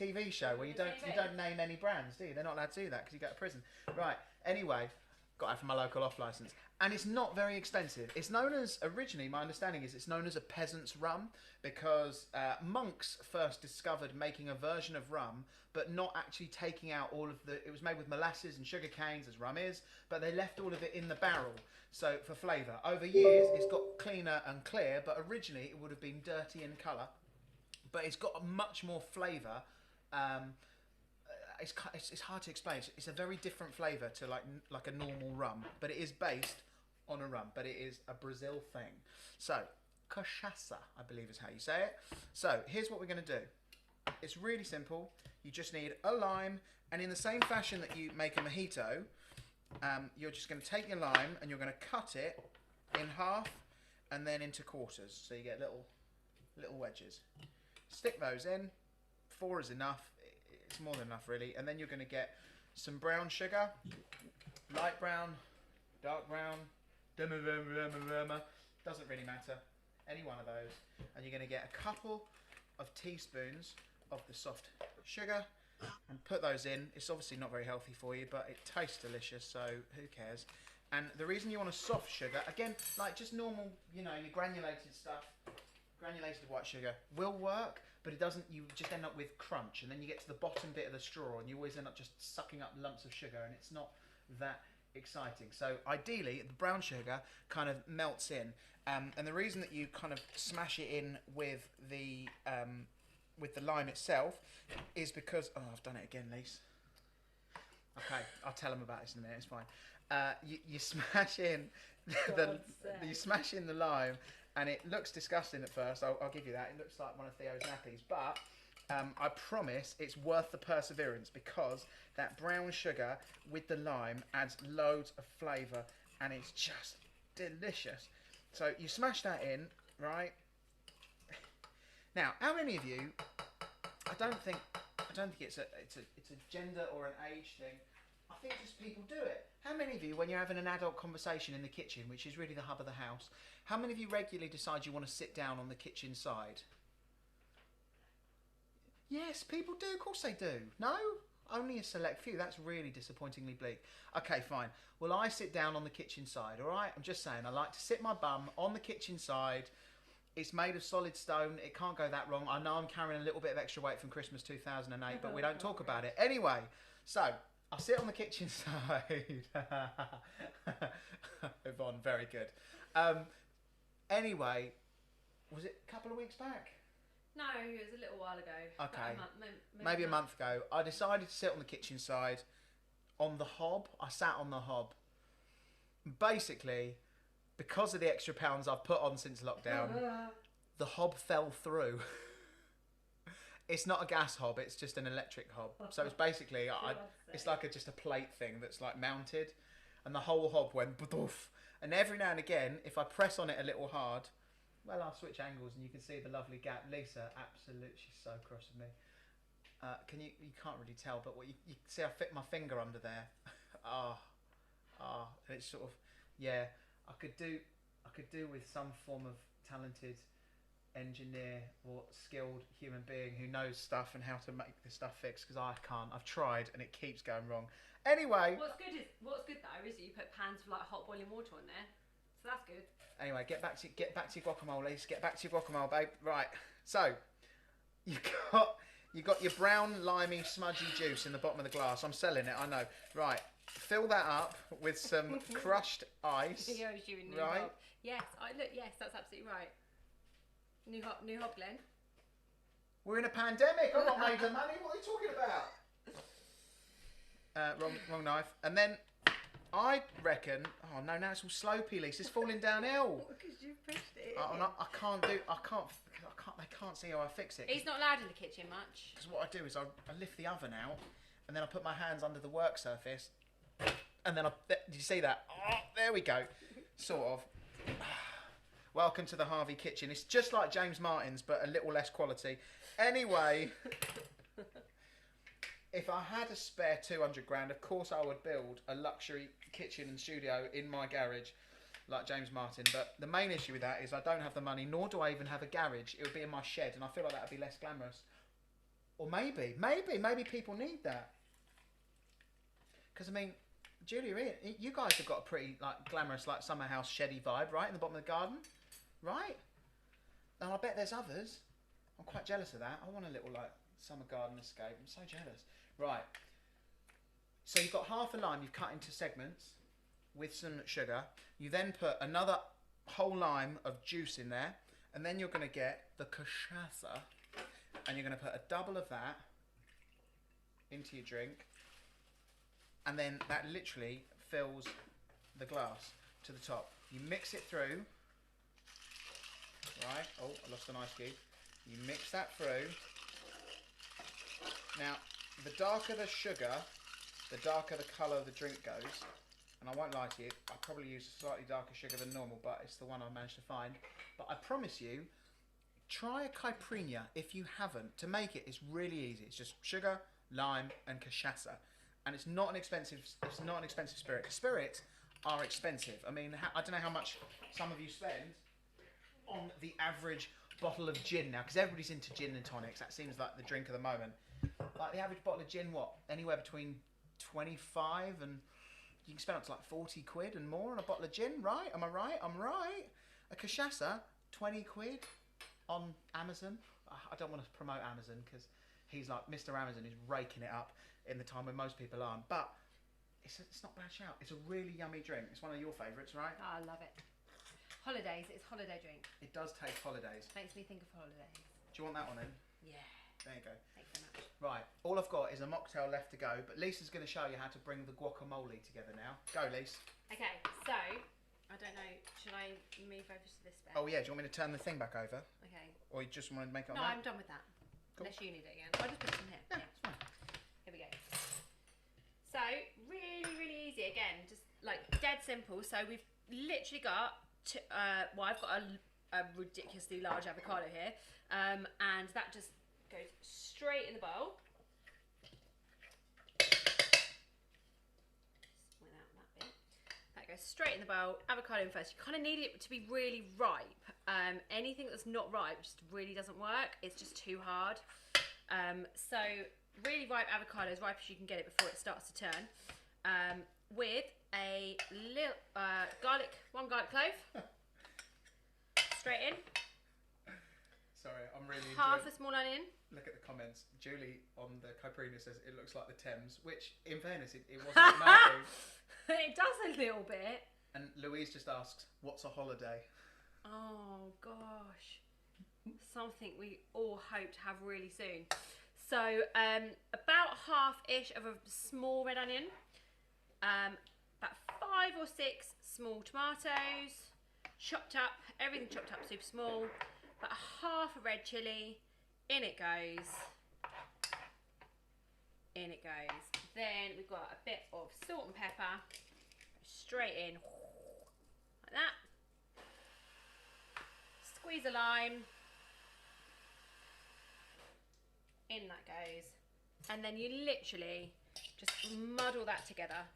TV show where you don't name any brands, do you? They're not allowed to do that because you go to prison. Right. Anyway, got it from my local off license, and it's not very expensive. It's known as, originally, my understanding is it's known as a peasant's rum because monks first discovered making a version of rum, but not actually taking out all of the. It was made with molasses and sugar canes, as rum is, but they left all of it in the barrel, so for flavour. Over years, it's got cleaner and clear, but originally it would have been dirty in colour, but it's got much more flavour. It's hard to explain. It's a very different flavour to like a normal rum, but it is based on a rum, but it is a Brazil thing. So, cachaça, I believe is how you say it. So, here's what we're going to do. It's really simple. You just need a lime, and in the same fashion that you make a mojito, you're just going to take your lime and you're going to cut it in half and then into quarters, so you get little wedges. Stick those in. 4 is enough. It's more than enough really. And then you're going to get some brown sugar, light brown, dark brown, doesn't really matter, any one of those. And you're going to get a couple of teaspoons of the soft sugar and put those in. It's obviously not very healthy for you, but it tastes delicious, so who cares. And the reason you want a soft sugar, again, like just normal, your granulated stuff, granulated white sugar will work, but it doesn't. You just end up with crunch, and then you get to the bottom bit of the straw and you always end up just sucking up lumps of sugar, and it's not that exciting. So ideally the brown sugar kind of melts in, and the reason that you kind of smash it in with the lime itself is because I've done it again, Lise. Okay, I'll tell them about this in a minute, it's fine. You smash in the lime, and it looks disgusting at first. I'll give you that. It looks like one of Theo's nappies, but I promise it's worth the perseverance because that brown sugar with the lime adds loads of flavour, and it's just delicious. So you smash that in, right? Now, how many of you? I don't think it's a gender or an age thing. I think just people do it. How many of you, when you're having an adult conversation in the kitchen, which is really the hub of the house, how many of you regularly decide you want to sit down on the kitchen side? Yes, people do. Of course they do. No? Only a select few. That's really disappointingly bleak. Okay, fine. Well, I sit down on the kitchen side, all right? I'm just saying, I like to sit my bum on the kitchen side. It's made of solid stone. It can't go that wrong. I know I'm carrying a little bit of extra weight from Christmas 2008, but we don't talk about it. Anyway, so I sit on the kitchen side. Yvonne, very good. Anyway, was it a couple of weeks back? No, it was a little while ago. Okay, maybe a month ago. I decided to sit on the kitchen side, on the hob. I sat on the hob. Basically, because of the extra pounds I've put on since lockdown, the hob fell through. It's not a gas hob, it's just an electric hob. So it's basically, it's like just a plate thing that's like mounted, and the whole hob went badoof. And every now and again, if I press on it a little hard, well, I'll switch angles and you can see the lovely gap. Lisa, absolutely, she's so cross with me. Can you can't really tell, but what you see, I fit my finger under there. And it's sort of, yeah. I could do with some form of talented engineer or skilled human being who knows stuff and how to make this stuff fix, because I can't. I've tried and it keeps going wrong. Anyway. What's good though is that you put pans of like hot boiling water on there, so that's good. Anyway, get back to your guacamoles. Get back to your guacamole, babe. Right. So you got your brown, limey, smudgy juice in the bottom of the glass. I'm selling it, I know. Right. Fill that up with some crushed ice. Right. Yes. Yes, that's absolutely right. New hot, Glen. We're in a pandemic. I'm not made of money. What are you talking about? Wrong knife. And then I reckon. Oh no! Now it's all slopey, Lisa. It's falling downhill. Because you pushed it. I can't. They can't see how I fix it. He's not allowed in the kitchen much. Because what I do is I lift the oven out, and then I put my hands under the work surface, and then did you see that? Oh, there we go. Sort of. Welcome to the Harvey kitchen. It's just like James Martin's, but a little less quality. Anyway, if I had a spare 200 grand, of course I would build a luxury kitchen and studio in my garage, like James Martin. But the main issue with that is I don't have the money, nor do I even have a garage. It would be in my shed, and I feel like that would be less glamorous. Or maybe people need that. Because I mean, Julia, you guys have got a pretty like glamorous, like summer house sheddy vibe, right, in the bottom of the garden, right? And I bet there's others. I'm quite jealous of that. I want a little like summer garden escape. I'm so jealous. Right. So you've got half a lime you've cut into segments with some sugar. You then put another whole lime of juice in there, and then you're going to get the cachaça, and you're going to put a double of that into your drink. And then that literally fills the glass to the top. You mix it through. Right. Oh, I lost an ice cube. You mix that through. Now, the darker the sugar, the darker the colour of the drink goes. And I won't lie to you, I probably use a slightly darker sugar than normal, but it's the one I managed to find. But I promise you, try a Caipirinha if you haven't. To make it, it's really easy. It's just sugar, lime, and cachaça. And it's not an expensive spirit. Spirits are expensive. I mean, I don't know how much some of you spend on the average bottle of gin now, because everybody's into gin and tonics. That seems like the drink of the moment. Like the average bottle of gin, what? Anywhere between 25 and you can spend up to like 40 quid and more on a bottle of gin, right? Am I right? I'm right. A cachaça, 20 quid on Amazon. I don't want to promote Amazon because he's like Mr. Amazon is raking it up in the time when most people aren't. But it's not a bad shout. It's a really yummy drink. It's one of your favourites, right? Oh, I love it. Holidays. It's holiday drink. It does taste holidays. Makes me think of holidays. Do you want that one then? Yeah. There you go. Thanks so much. Right. All I've got is a mocktail left to go. But Lisa's going to show you how to bring the guacamole together now. Go, Lisa. Okay. So, I don't know. Should I move over to this bit? Oh, yeah. Do you want me to turn the thing back over? Okay. Or you just want to make it on No, that? I'm done with that. Cool. Unless you need it again. I'll just put it in here. Yeah, it's fine. Here we go. So, really, really easy. Again, just like dead simple. So, we've literally got, I've got a ridiculously large avocado here. And that just goes straight in the bowl. Without that bit. That goes straight in the bowl. Avocado in first. You kind of need it to be really ripe. Anything that's not ripe just really doesn't work. It's just too hard. So really ripe avocado, as ripe as you can get it before it starts to turn. With a little one garlic clove. Straight in. Sorry, I'm really Half enjoying... a small onion. Look at the comments. Julie on the Caipirinha says it looks like the Thames, which, in fairness, it wasn't Murphy. It does a little bit. And Louise just asks, what's a holiday? Oh, gosh. Something we all hope to have really soon. So, about half-ish of a small red onion. About 5 or 6 small tomatoes. Chopped up, everything chopped up super small. About half a red chilli. In it goes. In it goes. Then we've got a bit of salt and pepper. Straight in. Like that. Squeeze a lime. In that goes. And then you literally just muddle that together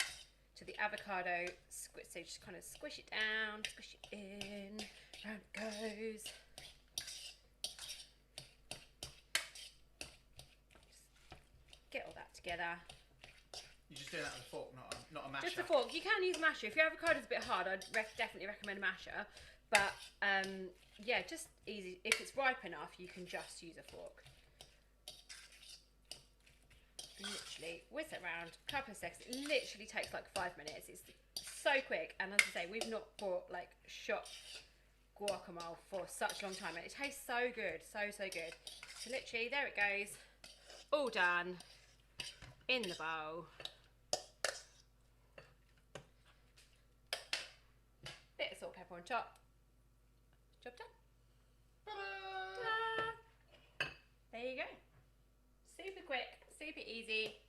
to the avocado. So you just kind of squish it down, squish it in, round it goes. Just get all that together. You're just doing that with a fork, not a masher. Just a fork. You can use a masher. If your avocado's a bit hard, I'd definitely recommend a masher. But yeah, just easy. If it's ripe enough, you can just use a fork. Literally whisk it around, a couple of seconds. It literally takes like 5 minutes. It's so quick. And as I say, we've not bought like shot guacamole for such a long time, and it tastes so good, so good. So literally, there it goes, all done in the bowl. Bit of salt, pepper on top. Job done. Ta-da! There you go. Super quick, super easy,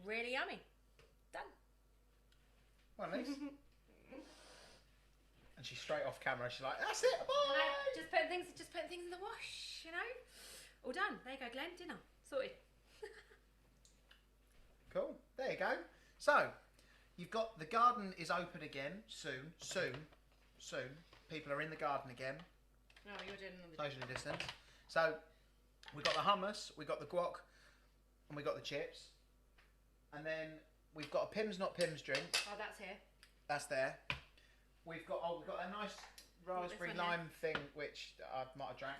really yummy. Done. Well, nice. And she's straight off camera. She's like, "That's it, bye." Just putting things in the wash, you know. All done. There you go, Glenn. Dinner sorted. Cool. There you go. So, you've got the garden is open again soon. People are in the garden again. No, you're doing another. Socially distance. So, we got the hummus, we got the guac, and we got the chips, and then we've got a Pimm's Not Pimm's drink. Oh, that's here. That's there. We've got a nice raspberry lime thing which I might have drank,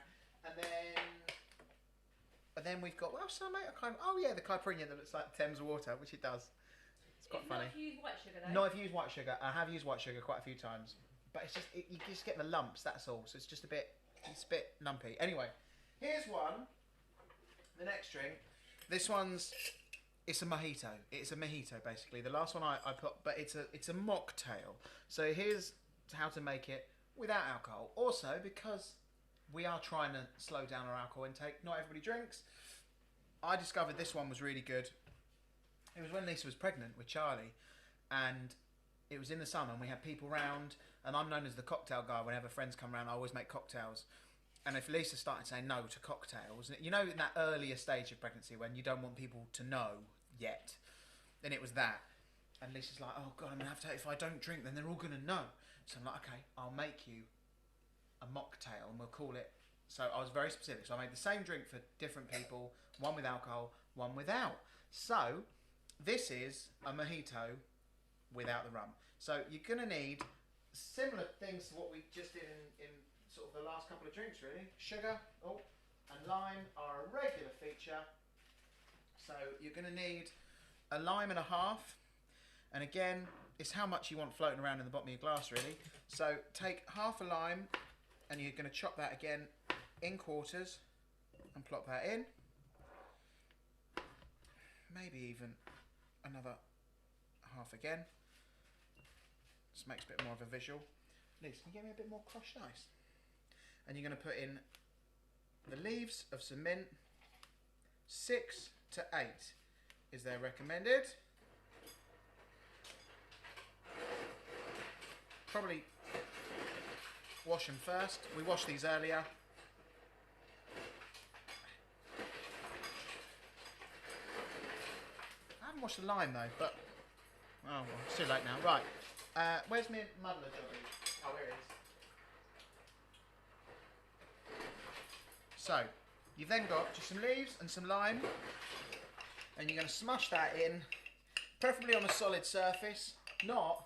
and then we've got what else, mate? The Caipirinha that looks like Thames water, which it does. It's quite funny. Not if you use white sugar though. Not if you use white sugar. I have used white sugar quite a few times, but it's just you just get the lumps. That's all. So it's just a bit lumpy. Anyway, here's one. The next drink, it's a mojito. It's a mojito basically. The last one I put, but it's a mocktail. So here's how to make it without alcohol. Also, because we are trying to slow down our alcohol intake, not everybody drinks. I discovered this one was really good. It was when Lisa was pregnant with Charlie, and it was in the summer, and we had people round, and I'm known as the cocktail guy. Whenever friends come round, I always make cocktails. And if Lisa started saying no to cocktails, you know, in that earlier stage of pregnancy when you don't want people to know yet, then it was that. And Lisa's like, oh God, I'm gonna have to, if I don't drink, then they're all gonna know. So I'm like, okay, I'll make you a mocktail and we'll call it. So I was very specific. So I made the same drink for different people, one with alcohol, one without. So this is a mojito without the rum. So you're gonna need similar things to what we just did in sort of the last couple of drinks really. Sugar, and lime are a regular feature. So you're going to need a lime and a half. And again, it's how much you want floating around in the bottom of your glass really. So take half a lime and you're going to chop that again in quarters and plop that in. Maybe even another half again. Just makes a bit more of a visual. Liz, can you give me a bit more crushed ice? And you're going to put in the leaves of some mint. 6 to 8 is their recommended. Probably wash them first. We washed these earlier. I haven't washed the lime though, but oh well, it's too late now. Right, where's my muddler jobby? Oh, here it is. So, you've then got just some leaves and some lime, and you're going to smush that in, preferably on a solid surface, not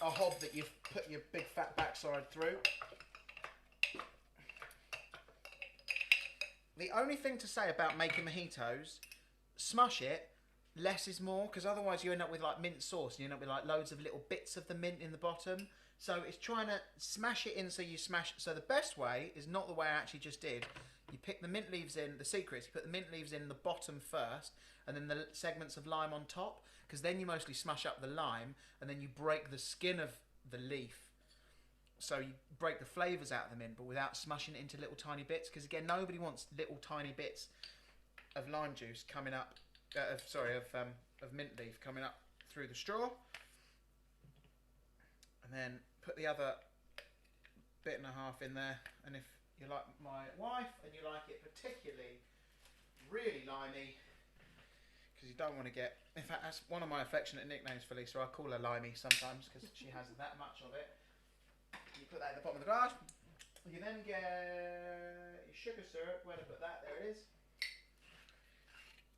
a hob that you've put your big fat backside through. The only thing to say about making mojitos, smush it, less is more, because otherwise you end up with like mint sauce, and you end up with like loads of little bits of the mint in the bottom. So it's trying to smash it in so you smash. So the best way is not the way I actually just did. You pick the mint leaves in, the secret is you put the mint leaves in the bottom first, and then the segments of lime on top, because then you mostly smash up the lime, and then you break the skin of the leaf. So you break the flavours out of the mint, but without smashing it into little tiny bits, because again, nobody wants little tiny bits of lime juice coming up, of mint leaf coming up through the straw. And then put the other bit and a half in there, and if you're like my wife and you like it particularly really limey, because you don't want to get, in fact that's one of my affectionate nicknames for Lisa. I call her Limey sometimes because she has that much of it. You put that in the bottom of the glass. You then get your sugar syrup. Where to put that? There it is.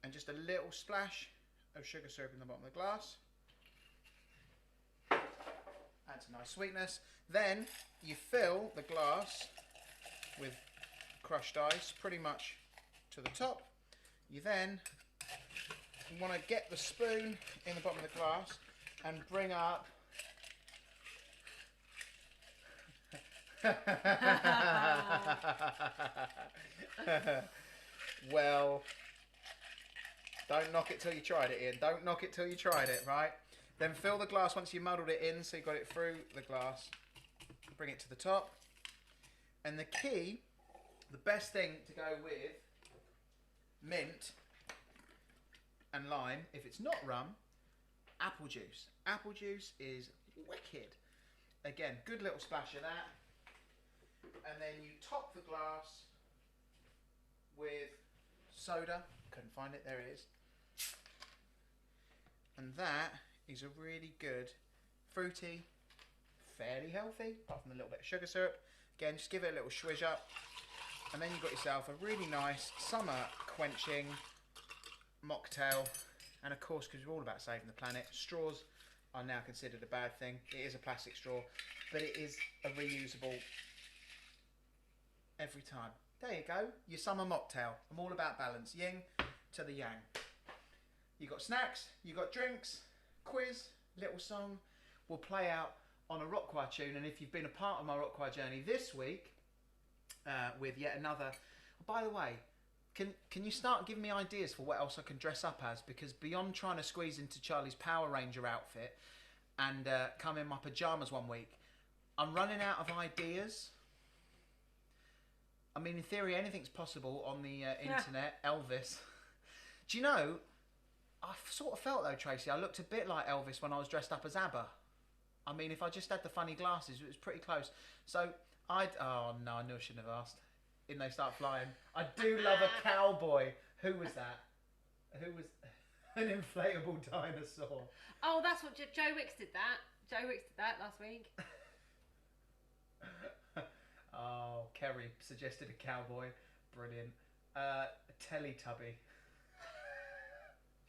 And just a little splash of sugar syrup in the bottom of the glass. Adds a nice sweetness. Then you fill the glass with crushed ice pretty much to the top. You then want to get the spoon in the bottom of the glass and bring up well, don't knock it till you tried it, Ian. Don't knock it till you tried it, right? Then fill the glass once you muddled it in, so you got it through the glass. Bring it to the top. And the key, the best thing to go with mint and lime, if it's not rum, apple juice. Apple juice is wicked. Again, good little splash of that. And then you top the glass with soda. Couldn't find it, there it is. And that is a really good, fruity, fairly healthy, apart from a little bit of sugar syrup. Again, just give it a little swish up. And then you've got yourself a really nice summer quenching mocktail. And of course, because we're all about saving the planet, straws are now considered a bad thing. It is a plastic straw, but it is a reusable every time. There you go, your summer mocktail. I'm all about balance, yin to the yang. You got snacks, you got drinks, quiz, little song. We'll play out on a rock choir tune, and if you've been a part of my rock choir journey this week with yet another. Oh, by the way, can you start giving me ideas for what else I can dress up as? Because beyond trying to squeeze into Charlie's Power Ranger outfit and come in my pajamas one week, I'm running out of ideas. I mean, in theory, anything's possible on the internet. Elvis. Do you know, I sort of felt though, Tracy, I looked a bit like Elvis when I was dressed up as ABBA. I mean, if I just had the funny glasses, it was pretty close. So oh no, I knew I shouldn't have asked. In They Start Flying. I do love a cowboy. Who was that? Who was an inflatable dinosaur? Oh, that's what Joe Wicks did that. Joe Wicks did that last week. Oh, Kerry suggested a cowboy. Brilliant. A Teletubby.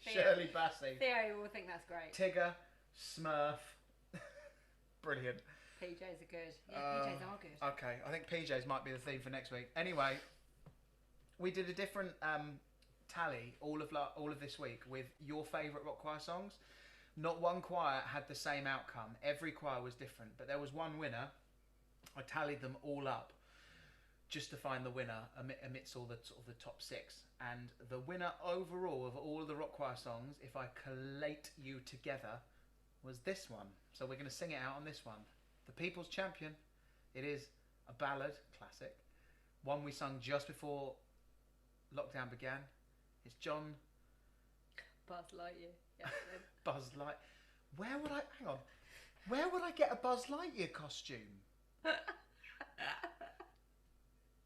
Shirley Bassey. Theo will think that's great. Tigger. Smurf. Brilliant. PJs are good. Yeah, PJs are good. Okay, I think PJs might be the theme for next week. Anyway, we did a different tally all of this week with your favourite rock choir songs. Not one choir had the same outcome. Every choir was different, but there was one winner. I tallied them all up just to find the winner amidst all the sort of the top 6. And the winner overall of all of the rock choir songs, if I collate you together, was this one. So we're going to sing it out on this one. The People's Champion. It is a ballad, classic. One we sung just before lockdown began. It's John... Buzz Lightyear. Yes, Buzz Light. Where would I get a Buzz Lightyear costume?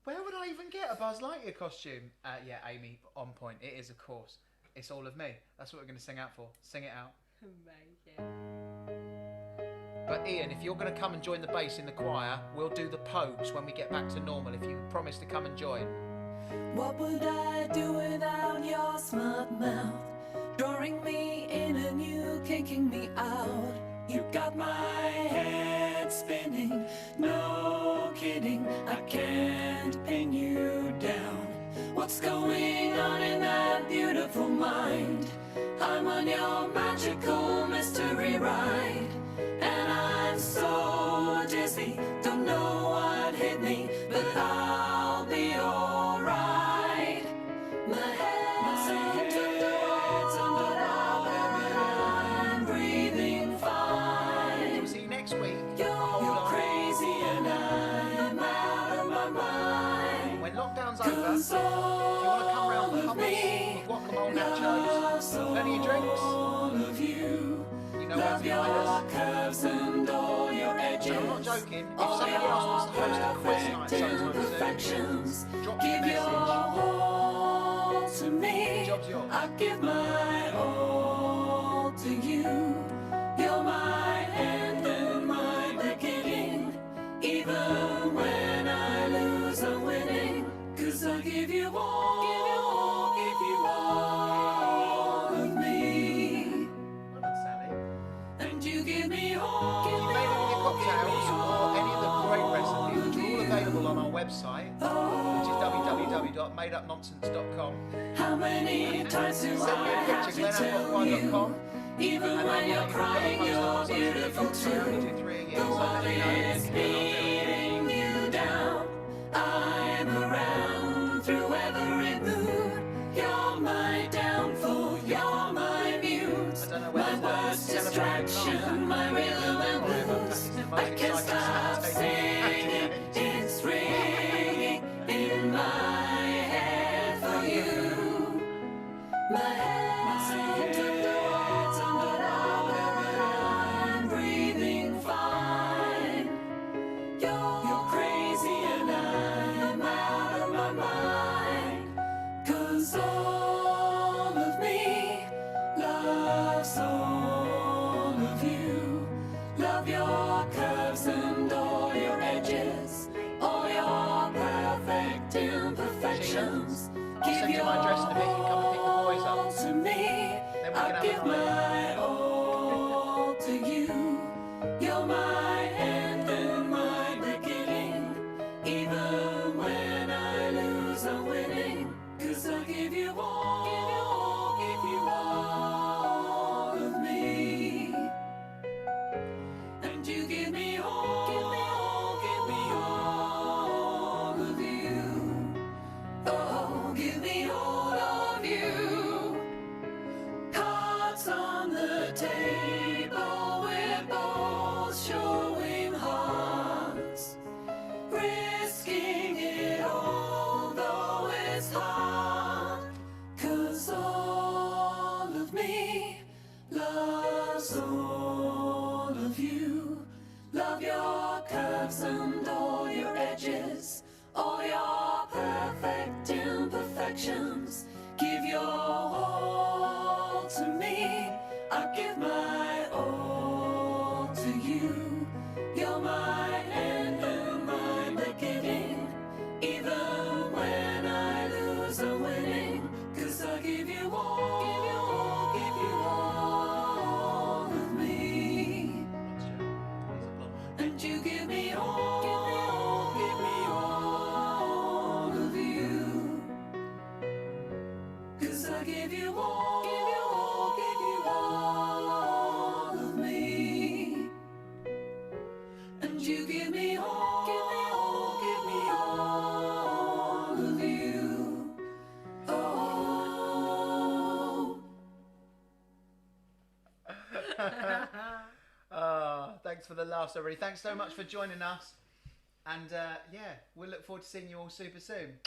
Where would I even get a Buzz Lightyear costume? Yeah, Amy, on point. It is, of course. It's All of Me. That's what we're going to sing out for. Sing it out. Amazing. But Ian, if you're going to come and join the bass in the choir, we'll do the Pogues when we get back to normal, if you promise to come and join. What would I do without your smart mouth? Drawing me in and you kicking me out. You got my head spinning, no kidding, I can't pin you down. What's going on in that beautiful mind? I'm on your magical mystery ride. And I'm so dizzy, don't know what hit me, but I'll be alright. My head's underwater, I'm breathing fine. See you next week. You're crazy and I'm out of my mind. When lockdown's over, if you want to come round for hummus, guacamole, nachos, plenty of drinks. Love your curves and all your edges. I'm not joking. If somebody else wants to host a quiz night sometime soon, drop me a message. Give your all to me. me. Job's yours. I give my all to you. You're my end and my beginning. Even when I lose, I'm winning. 'Cause I give you all, give you all of me. Well done, Sally. And you give me all. If you made any of your cocktails or any of the great recipes, which are all available on our website, which is www.madeupnonsense.com. How many times do Send me a I have picture, to tell glen@rockline.com. you? Even when you're crying, you're beautiful too. The world is beating you down. I'm around through every mood. You're my downfall, you're my muse. My worst distraction, my rhythm and blues. I can't stop singing, it's ringing in my head for you. My head's underwater, I'm breathing fine. You're crazy and I'm out of my mind. 'Cause all of me loves all of you. Love your curves and all your edges, all your perfect imperfections. I'll send you my address in a bit. You can come and pick the boys up. To me, Then we I can have give a night. my all to you. You're my end and my beginning. Even when I lose, I'm winning. 'Cause I give you all, give you all of me. And you give me all, give me all of you. Oh, give me all of you. Cards on the table, we're both showing hearts. Risking it all, though it's hard. 'Cause all of me loves all of you. Love your curves and all your edges, all your perfect imperfections. Give your all to me. I give my all to you. You're my end and my beginning. Even when I lose, I'm winning. 'Cause I give you all, give you all of me. And you give me all, give me all of you. 'Cause I give you all, give you all of me. And you give me all, give me all of you. Oh. Thanks for the laughs, everybody. Thanks so much for joining us. And yeah, we'll look forward to seeing you all super soon.